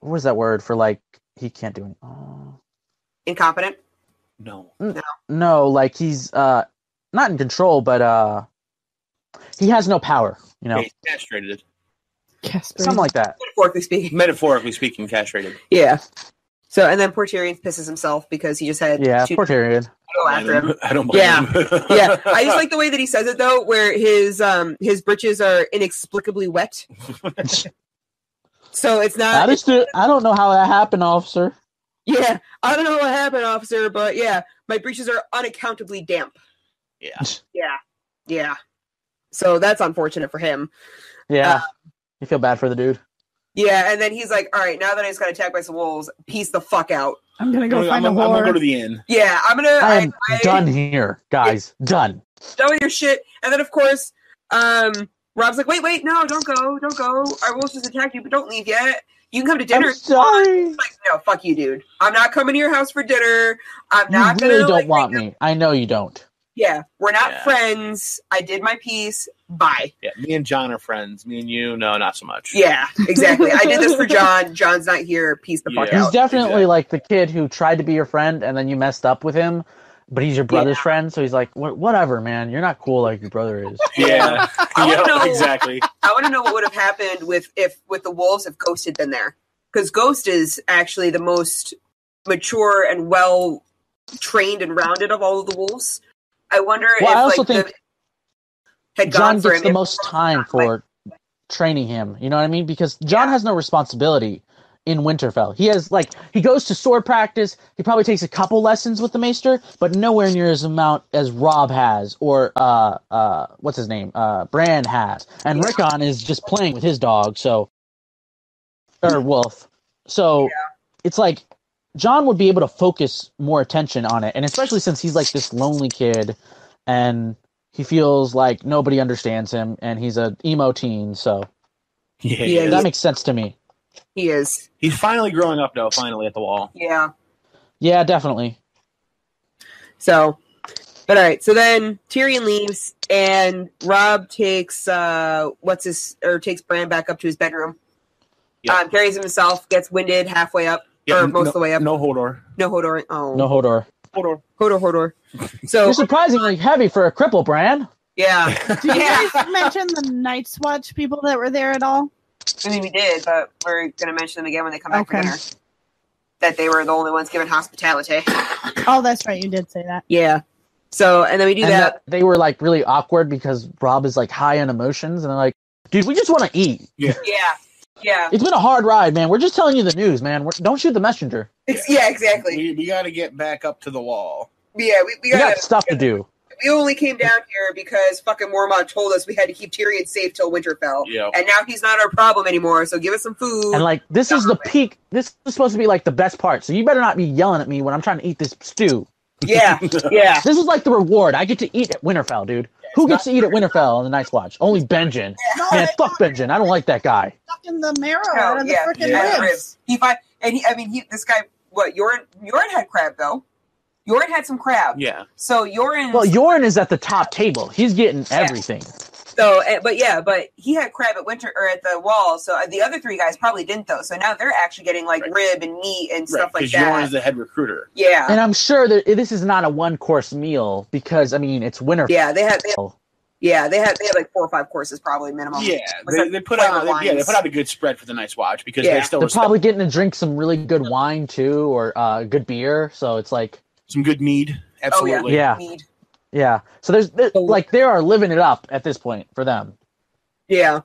was that word for like he can't do anything? Incompetent? No, like he's not in control, but he has no power. He's castrated. Something like that. Metaphorically speaking, castrated. Yeah. So, and then poor Tyrion pisses himself because he just had poor Tyrion. Go after him. I don't blame him. Yeah. I just like the way that he says it though, where his britches are inexplicably wet. So it's not. I don't know how that happened, officer. Yeah, I don't know what happened, officer, but yeah, my breeches are unaccountably damp. Yeah. Yeah. So that's unfortunate for him. Yeah. You feel bad for the dude. Yeah, and then he's like, all right, now that I just got attacked by some wolves, peace the fuck out. I'm going to go find a whore. I'm going to go to the inn. Yeah, I'm going to... I'm done here, guys. Yeah. Done with your shit. And then, of course, Robb's like, wait, no, don't go. Our wolves just attacked you, but don't leave yet. You can come to dinner. I'm sorry. Like, no, fuck you, dude. I'm not coming to your house for dinner. I'm not going to... You really don't want me. I know you don't. Yeah, we're not Yeah. friends. I did my piece. Bye. Yeah, me and John are friends. Me and you, no, not so much. Yeah, exactly. I did this for John. John's not here. Peace the fuck Yeah. He's out. definitely exactly. like the kid who tried to be your friend and then you messed up with him, but he's your brother's friend, so he's like, whatever, man. You're not cool like your brother is. Yeah, I wanna know- exactly. I want to know what would have happened with the wolves if Ghost had been there, because Ghost is actually the most mature and well trained and rounded of all of the wolves. I wonder Well, if I also like think the had John gone for gets him the if- most time for training him. You know what I mean? Because John has no responsibility in Winterfell. He has he goes to sword practice. He probably takes a couple lessons with the Maester, but nowhere near as amount as Robb has or what's his name? Bran has. And Rickon is just playing with his dog, or wolf. So it's like John would be able to focus more attention on it, and especially since he's like this lonely kid and he feels like nobody understands him, and he's a emo teen, so Yeah, that makes sense to me. He is. he's finally growing up, though. Finally at the wall. Yeah. Yeah, definitely. So, but all right. So then Tyrion leaves, and Robb takes takes Bran back up to his bedroom. Yep. Carries him himself, gets winded halfway up, or most of the way up. No Hodor. No Hodor. Oh, No Hodor. Hodor. So You're surprisingly heavy for a cripple, Bran. yeah, Did you guys mention the Night's Watch people that were there at all? I mean we did, but we're gonna mention them again when they come back for Okay. dinner. That they were the only ones given hospitality. Oh, that's right. You did say that. Yeah. So and then we do And that. they were like really awkward because Robb is like high on emotions, and they're like, "Dude, we just want to eat. Yeah. It's been a hard ride, man. We're just telling you the news, man. Don't shoot the messenger. Yeah, exactly. We got to get back up to the wall. Yeah, we We got stuff to do." We only came down here because fucking Mormont told us we had to keep Tyrion safe till Winterfell. Yep. And now he's not our problem anymore, so give us some food. And like, this is the peak. This is supposed to be like the best part. So you better not be yelling at me when I'm trying to eat this stew. Yeah, yeah. This is like the reward. I get to eat at Winterfell, dude. Who gets to eat at Winterfell on the Night's Watch? Only Benjen. Man, fuck Benjen. I don't like that guy. Fucking the marrow Oh, out of the yeah, freaking yeah. ribs. This guy, what, Yoren had crab, though. Yoren had some crab. Yeah. So Yoren... Well, Yoren is at the top table. He's getting everything. So, but he had crab at at the wall. So the other three guys probably didn't though. So now they're actually getting like rib and meat and stuff like Because that. Yoren is the head recruiter. Yeah, And I'm sure that this is not a one-course meal because, I mean, it's Winterfell. yeah. They had like 4 or 5 courses probably minimum. Yeah, With they put flavor out wines. they put out a good spread for the Night's Watch because Yeah. they still They're respect probably getting to drink some really good wine, too, or good beer. So it's like, some good mead. Absolutely. Yeah. Mead. yeah. So they are living it up at this point for them. Yeah. All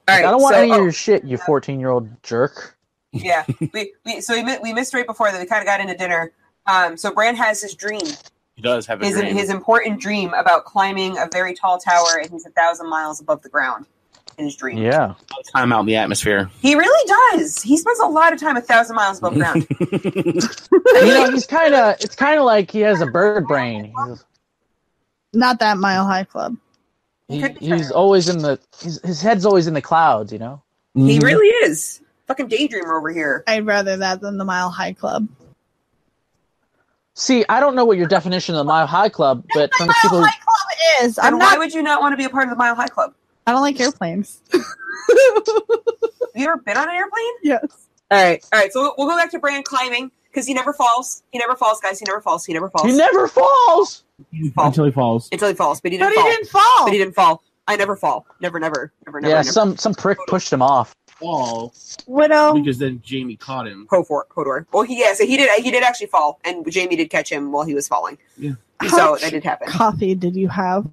right. I don't want so, any of your shit, you 14-year-old jerk. Yeah, we missed right before that. We kind of got into dinner. So Bran has his dream, He does have a dream. his important dream about climbing a very tall tower, and he's 1,000 miles above the ground in his dream. Yeah. Time out in the atmosphere. He really does. He spends a lot of time 1,000 miles above ground. It's kind of like he has a bird brain. Not that Mile High Club. He's always his head's always in the clouds, you know? He really is. Fucking daydreamer over here. I'd rather that than the Mile High Club. See, I don't know what your definition of the Mile High Club, but from Mile people who, High Club is. And why would you not want to be a part of the Mile High Club? I don't like airplanes. Have you ever been on an airplane? Yes. All right. So we'll go back to Bran climbing because he never falls. He never falls, guys. He never falls. he never falls. Until he falls. Until he falls, but he But didn't he fall. didn't fall. But he didn't fall. I never fall. Never. Yeah, never. some prick pushed him off. Fall Widow. because then Jamie caught him. Hodor. Well, so he did actually fall, and Jamie did catch him while he was falling. Yeah. So that did happen. Coffee did you have?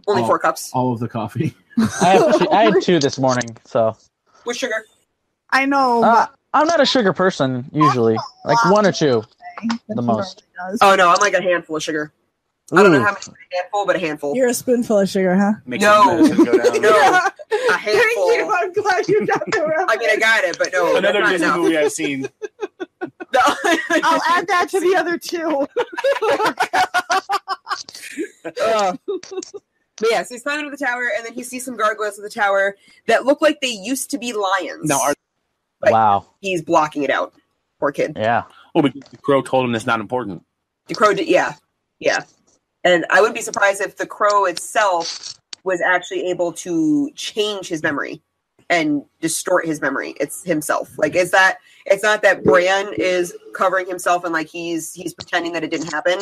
Only Oh. 4 cups All of the coffee. I had 2 this morning, so with sugar. I know. I'm not a sugar person usually. Like 1 or 2. but the he most. normally does. Oh no, I'm like a handful of sugar. I don't know Ooh. how much a handful, but a handful. You're a spoonful of sugar, huh? Makes No. his medicine go down. No. A Thank handful. you. I'm glad you got the reference. I mean, I got it, but no. Another that's Disney not movie I've seen. enough. I'll add that to the other 2. But yeah, so he's climbing up the tower, and then he sees some gargoyles at the tower that look like they used to be lions. Now, Right. Wow. He's blocking it out. Poor kid. Yeah. because the crow told him that's not important. The crow did, yeah. And I wouldn't be surprised if the crow itself was actually able to change his memory and distort his memory. It's himself. Like, it's not that Bran is covering himself and like he's pretending that it didn't happen,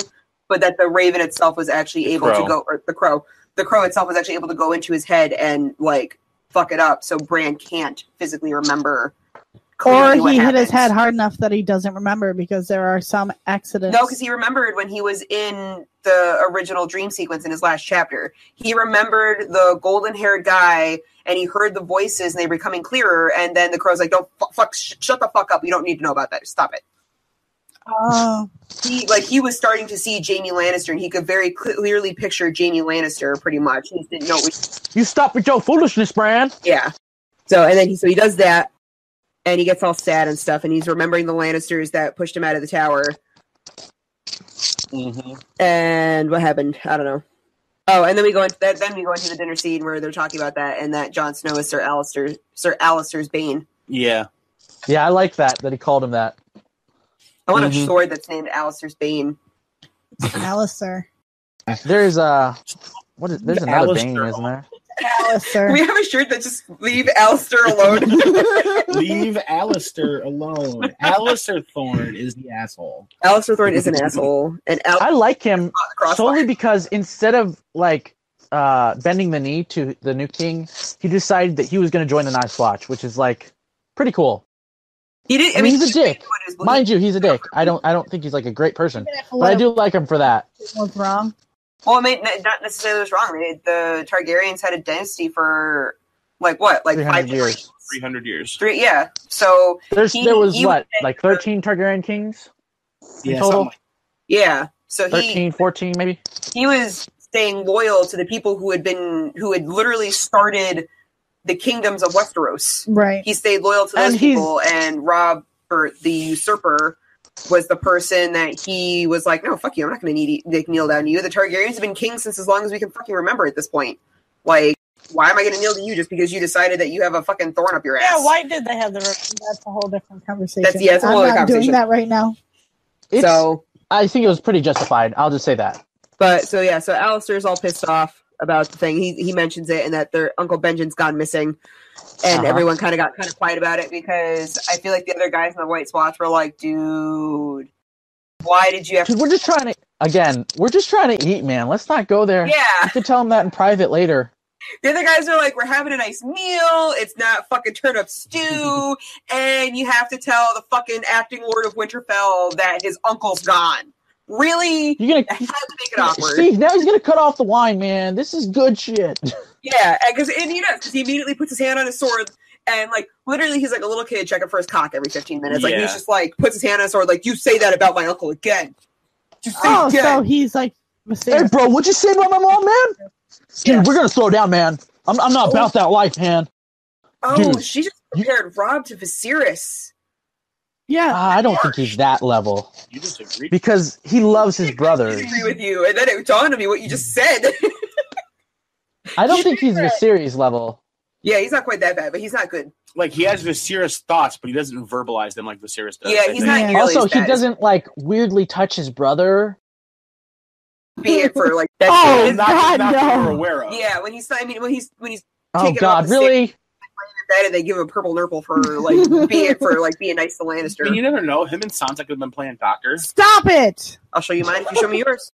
but that the raven itself was actually able to go, or the crow itself was actually able to go into his head and like fuck it up. So Bran can't physically remember. Or he hit his head hard enough that he doesn't remember because there are some accidents. No, because he remembered when he was in the original dream sequence in his last chapter. He remembered the golden-haired guy, and he heard the voices, and they were becoming clearer. And then the crow's like, "Don't shut the fuck up! You don't need to know about that. Just stop it." Oh. He was starting to see Jaime Lannister, and he could very clearly picture Jaime Lannister. Pretty much, he didn't know. You stop with your foolishness, Bran. Yeah. So he does that. And he gets all sad and stuff, and he's remembering the Lannisters that pushed him out of the tower. Mm-hmm. And what happened? I don't know. Oh, and then we go into the dinner scene where they're talking about that, and that Jon Snow is Sir Alistair's Bane. Yeah. Yeah, I like that he called him that. I want a sword that's named Alistair's Bane. Alistair. There's another Bane, isn't there? Alistair. We have a shirt that just leave Alistair alone. Leave Alistair alone. Alistair Thorne is the asshole. Alistair Thorne is an asshole. And I like him solely because instead of like bending the knee to the new king, he decided that he was going to join the Night's Watch, which is like pretty cool. He did. I mean, he's a dick. Mind you, he's a dick. I don't think he's like a great person, but I do like him for that. What's wrong? Well, not necessarily what's wrong. The Targaryens had a dynasty for like 300 years. 300 years. Yeah. So there was 13 Targaryen kings? Yeah, total? Yeah. So 13, 14 maybe? He was staying loyal to the people who had literally started the kingdoms of Westeros. Right. He stayed loyal to those people, and Robb, or the usurper, was the person that he was like, no, fuck you, I'm not going to kneel down to you. The Targaryens have been kings since as long as we can fucking remember at this point. Like, why am I going to kneel to you just because you decided that you have a fucking thorn up your ass? Yeah, why did they have that's a whole different conversation. It's a whole other conversation. I'm not doing that right now. I think it was pretty justified. I'll just say that. But, so Alistair's all pissed off about the thing. He mentions it and that their Uncle Benjen's gone missing. And everyone kind of got quiet about it because I feel like the other guys in the White Swatch were like, dude, why did you have to... We're just trying to eat, man. Let's not go there. Yeah. You can tell them that in private later. The other guys are like, we're having a nice meal. It's not fucking turnip stew. And you have to tell the fucking acting Lord of Winterfell that his uncle's gone. Really? You're gonna have to make it awkward. See, now he's gonna cut off the wine, man. This is good shit. Yeah, because he immediately puts his hand on his sword and like literally he's like a little kid checking for his cock every 15 minutes. Like he's just like puts his hand on his sword, like, you say that about my uncle again. So he's like, hey, bro, what'd you say about my mom, man? Dude, we're gonna slow down, man. I'm not about that life, man. Oh, dude, she just compared Robb to Viserys. Yeah, I don't think he's that level. You disagree? Because he loves his brothers. I agree with you, and then it dawned on me what you just said. I don't think he's Viserys level. Yeah, he's not quite that bad, but he's not good. Like, he has Viserys thoughts, but he doesn't verbalize them like Viserys does. Yeah, he's not nearly also, as bad. he doesn't like weirdly touch his brother. Be it for like that. Oh, not God, that no. we're aware of. Yeah, when he's Oh taking God, off the really? bed and they give him a purple nurple for like being nice to Lannister. And you never know. Him and Sansa could have been playing doctor. Stop it! I'll show you mine if you show me yours.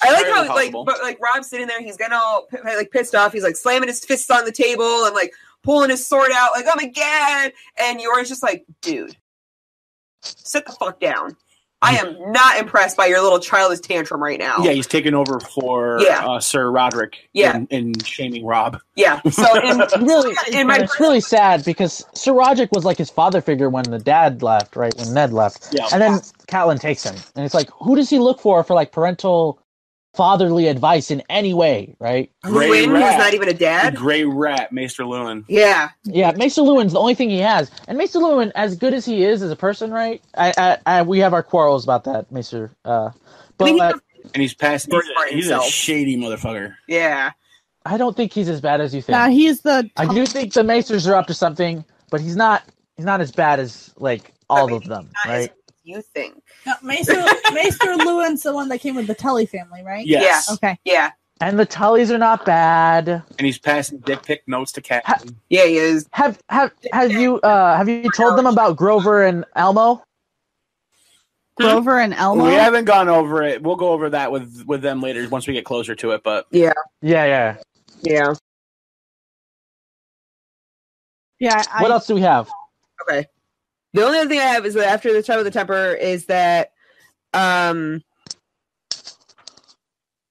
I like how possible. but Robb's sitting there, he's getting all like pissed off. He's like slamming his fists on the table and like pulling his sword out, like, oh my God. And Yora's just like, dude, sit the fuck down. I am not impressed by your little childish tantrum right now. Yeah, he's taking over for Sir Roderick in shaming Robb. Yeah. So it's really sad because Sir Roderick was like his father figure when the dad left, right? When Ned left. Yeah. And then Catelyn takes him. And it's like, who does he look for like parental fatherly advice in any way, right? Who's not even a dad? Gray Rat, Maester Luwin. Yeah. Yeah, Maester Luwin's the only thing he has. And Maester Luwin, as good as he is as a person, right? We have our quarrels about that, Maester. And he's passing. He's a shady motherfucker. Yeah. I don't think he's as bad as you think. Nah, he's the... I do think the Maesters are up to something, but he's not as bad as, like, all of them, right? you think? No, Maester Lewin's the one that came with the Tully family, right? Yes. Yeah. Okay. Yeah. And the Tullys are not bad. And he's passing dick pic notes to Cat. Yeah, he is. Have you told them about Grover and Elmo? Grover and Elmo. We haven't gone over it. We'll go over that with them later once we get closer to it. But Yeah. Yeah. Yeah. Yeah. What else do we have? Okay. The only other thing I have is that after the Time of the Temper is that, I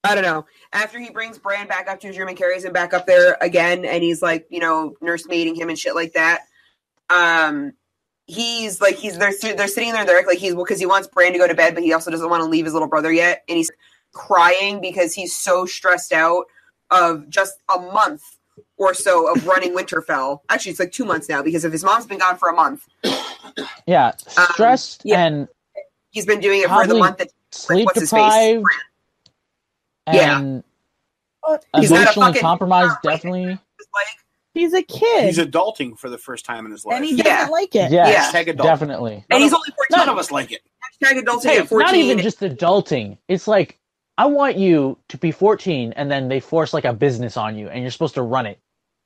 don't know. After he brings Bran back up to his room and carries him back up there again, and he's like, nursemaiding him and shit like that. They're sitting there and they're like, because he wants Bran to go to bed, but he also doesn't want to leave his little brother yet, and he's crying because he's so stressed out of just a month or so of running Winterfell. Actually, it's like 2 months now because if his mom's been gone for a month. Yeah, stressed and he's been doing it for the month that sleep what's his deprived. face? And He's not a emotionally fucking- compromised, definitely. He's a kid. he's adulting for the first time in his life. And he doesn't like it. Yes, Hashtag adulting. definitely. And he's only 14. None of us like it. Hashtag adulting Hey, at 14. not even just adulting. It's like, I want you to be 14, and then they force like a business on you, and you're supposed to run it.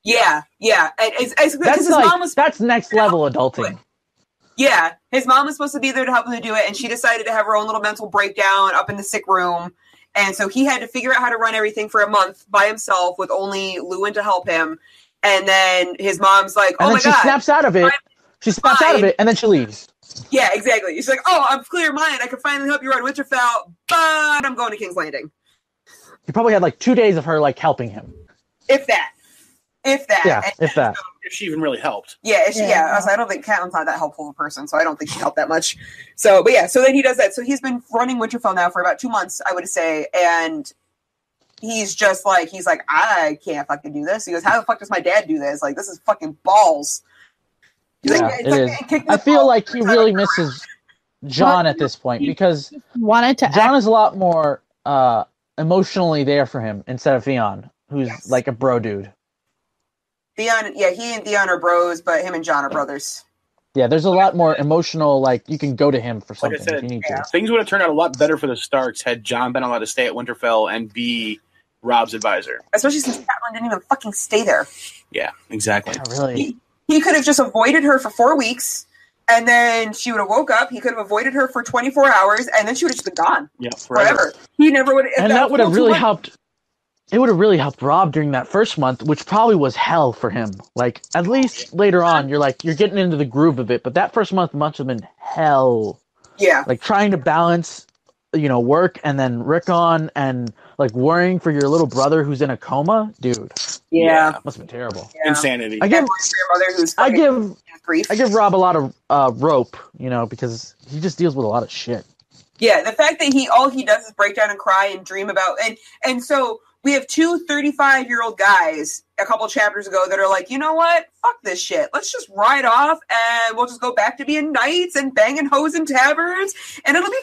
Yeah. And it's because his mom was That's next level adulting. Yeah, his mom was supposed to be there to help him to do it, and she decided to have her own little mental breakdown up in the sick room. And so he had to figure out how to run everything for a month by himself with only Lewin to help him. And then his mom's like, And oh then my she God. snaps out of it. She snaps out of it, and then she leaves. Yeah, exactly. She's like, oh, I'm clear mind. I can finally help you run Winterfell, but I'm going to King's Landing. You probably had like 2 days of her like helping him. If that. Yeah, if that. If she even really helped. Yeah, I was like, I don't think Catelyn's not that helpful of a person, so I don't think she helped that much. So, but yeah, so then he does that. So he's been running Winterfell now for about 2 months, I would say, and he's like, I can't fucking do this. He goes, how the fuck does my dad do this? Like, this is fucking balls. He's Yeah, like, it is. I feel like he really misses Jon at this point because wanted to Jon is a lot more emotionally there for him instead of Theon, who's like a bro dude. Theon, yeah, he and Theon are bros, but him and Jon are brothers. Yeah, there's a lot more emotional, like, you can go to him for Like something I said, if you need to. things would have turned out a lot better for the Starks had Jon been allowed to stay at Winterfell and be Robb's advisor. Especially since Catelyn didn't even fucking stay there. Yeah, exactly. Yeah, really. He could have just avoided her for 4 weeks, and then she would have woke up. He could have avoided her for 24 hours, and then she would have just been gone. Yeah, forever. Forever. He never would. And that would have really helped. It would have really helped Robb during that first month, which probably was hell for him. Like, at least later on, you're getting into the groove of it, but that first month must have been hell. Yeah. Like, trying to balance, work and then Rickon and, like, worrying for your little brother who's in a coma. Dude. Yeah. Must have been terrible. Yeah. Insanity. I give grief. I give Robb a lot of rope, because he just deals with a lot of shit. Yeah, the fact that all he does is break down and cry and dream about and so we have 2 35-year-old guys a couple chapters ago that are like, you know what? Fuck this shit. Let's just ride off and we'll just go back to being knights and banging hoes in taverns and it'll be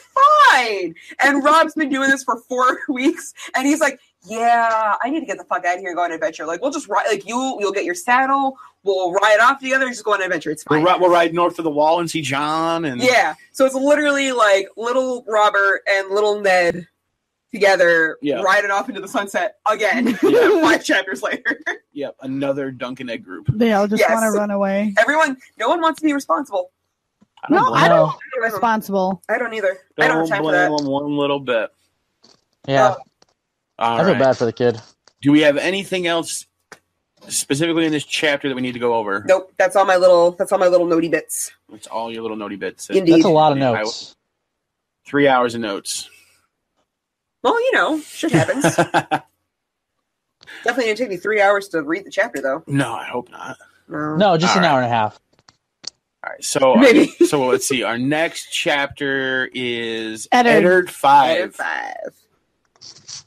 fine. And Robb's been doing this for 4 weeks and he's like, yeah, I need to get the fuck out of here and go on an adventure. Like, we'll just ride, like, you'll get your saddle, we'll ride off together and just go on an adventure. It's fine. We'll ride north of the wall and see Jon. And yeah, so it's literally like little Robert and little Ned together riding off into the sunset again 5 chapters later. Yep, another Duncan Egg group. They all just want to run away. No one wants to be responsible. I don't want to be responsible. I don't either. I don't have time for that. Don't blame them one little bit. Yeah. I feel bad for the kid. Do we have anything else specifically in this chapter that we need to go over? Nope. That's all my little notey bits. That's all your little notey bits. Indeed. That's a lot of notes. 3 hours of notes. Well, shit happens. Definitely didn't take me 3 hours to read the chapter, though. No, I hope not. No, just an hour and a half. All right, so maybe. So let's see. Our next chapter is Eddard 5. Eddard 5.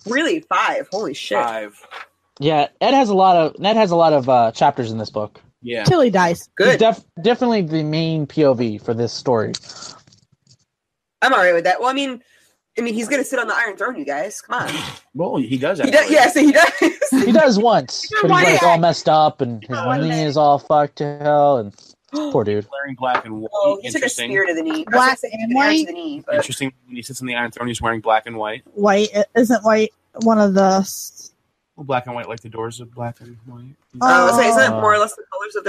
Really, 5? Holy shit! 5. Yeah, Ned has a lot of chapters in this book. Yeah, Till he dies. Good. He's definitely the main POV for this story. I'm all right with that. Well, I mean, he's gonna sit on the Iron Throne, you guys. Come on. Well, he does. He does. Yeah, so he does. He does once, but he's like all messed up and his knee is all fucked to hell. And Poor dude. Wearing black and white. Oh, he took a Interesting. spear to the knee. Black I was gonna say, he and took an arrow white? to the knee, but Interesting. When he sits on the Iron Throne, he's wearing black and white. White isn't white one of the. Well, black and white, like the doors of black and white. I was saying, isn't Oh. it more or less the colors of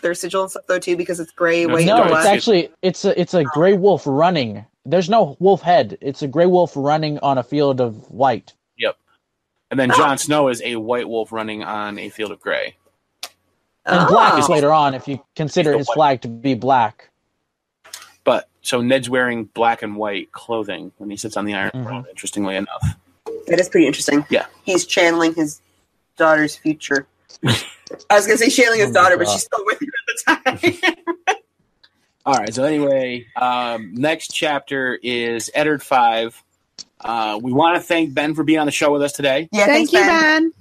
their sigil and stuff though too? Because it's gray, white, No, and it's black. actually it's a gray wolf running. There's no wolf head. It's a gray wolf running on a field of white. Yep. And then Jon Snow is a white wolf running on a field of gray. And black is later on if you consider his flag to be black. But so Ned's wearing black and white clothing when he sits on the Iron Throne. Interestingly enough. That is pretty interesting. Yeah. He's channeling his daughter's future. I was gonna say channeling his daughter, but she's still with him at the time. All right. So anyway, next chapter is Eddard 5. We want to thank Ben for being on the show with us today. Yeah, Thank thanks, you, Ben. Ben.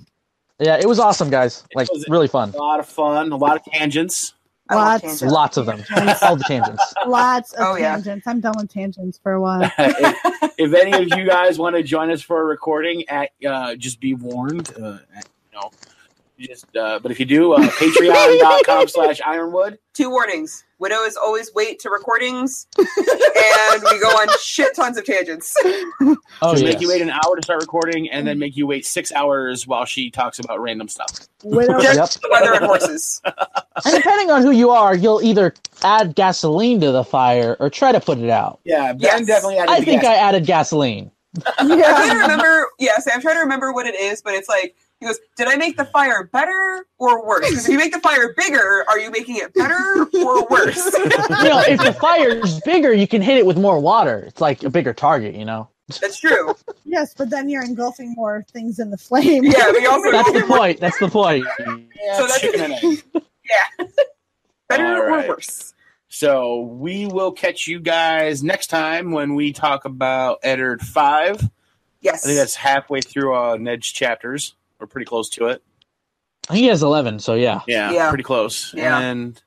Yeah, it was awesome, guys. Like was- really fun. A lot of fun, a lot of tangents. I love Lots. tangents. Lots of them. All the tangents. Lots of Oh, yeah. tangents. I'm done with tangents for a while. If any of you guys want to join us for a recording, just be warned. But if you do, patreon.com/Ironwood. 2 warnings. Widows always wait to recordings, and we go on shit tons of tangents. Oh, Just yes. make you wait an hour to start recording, and then make you wait 6 hours while she talks about random stuff. Widow. Just the weather and horses. And depending on who you are, you'll either add gasoline to the fire or try to put it out. Yeah, Ben Yes. definitely added I the think gas. I added gasoline. I'm trying to remember. Yes, I'm trying to remember what it is, but it's like he goes, "Did I make the fire better or worse? Because if you make the fire bigger, are you making it better or worse?" If the fire's bigger, you can hit it with more water. It's like a bigger target, That's true. Yes, but then you're engulfing more things in the flame. Yeah, we also That's the point. That's the point. Yeah, So that's- chicken and egg. yeah, better All right. or worse. So we will catch you guys next time when we talk about Eddard 5. Yes, I think that's halfway through Ned's chapters. We're pretty close to it. He has 11, so yeah. Yeah. Pretty close. Yeah. And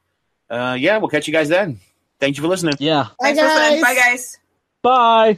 we'll catch you guys then. Thank you for listening. Yeah. Thanks for listening. Bye, guys. Bye.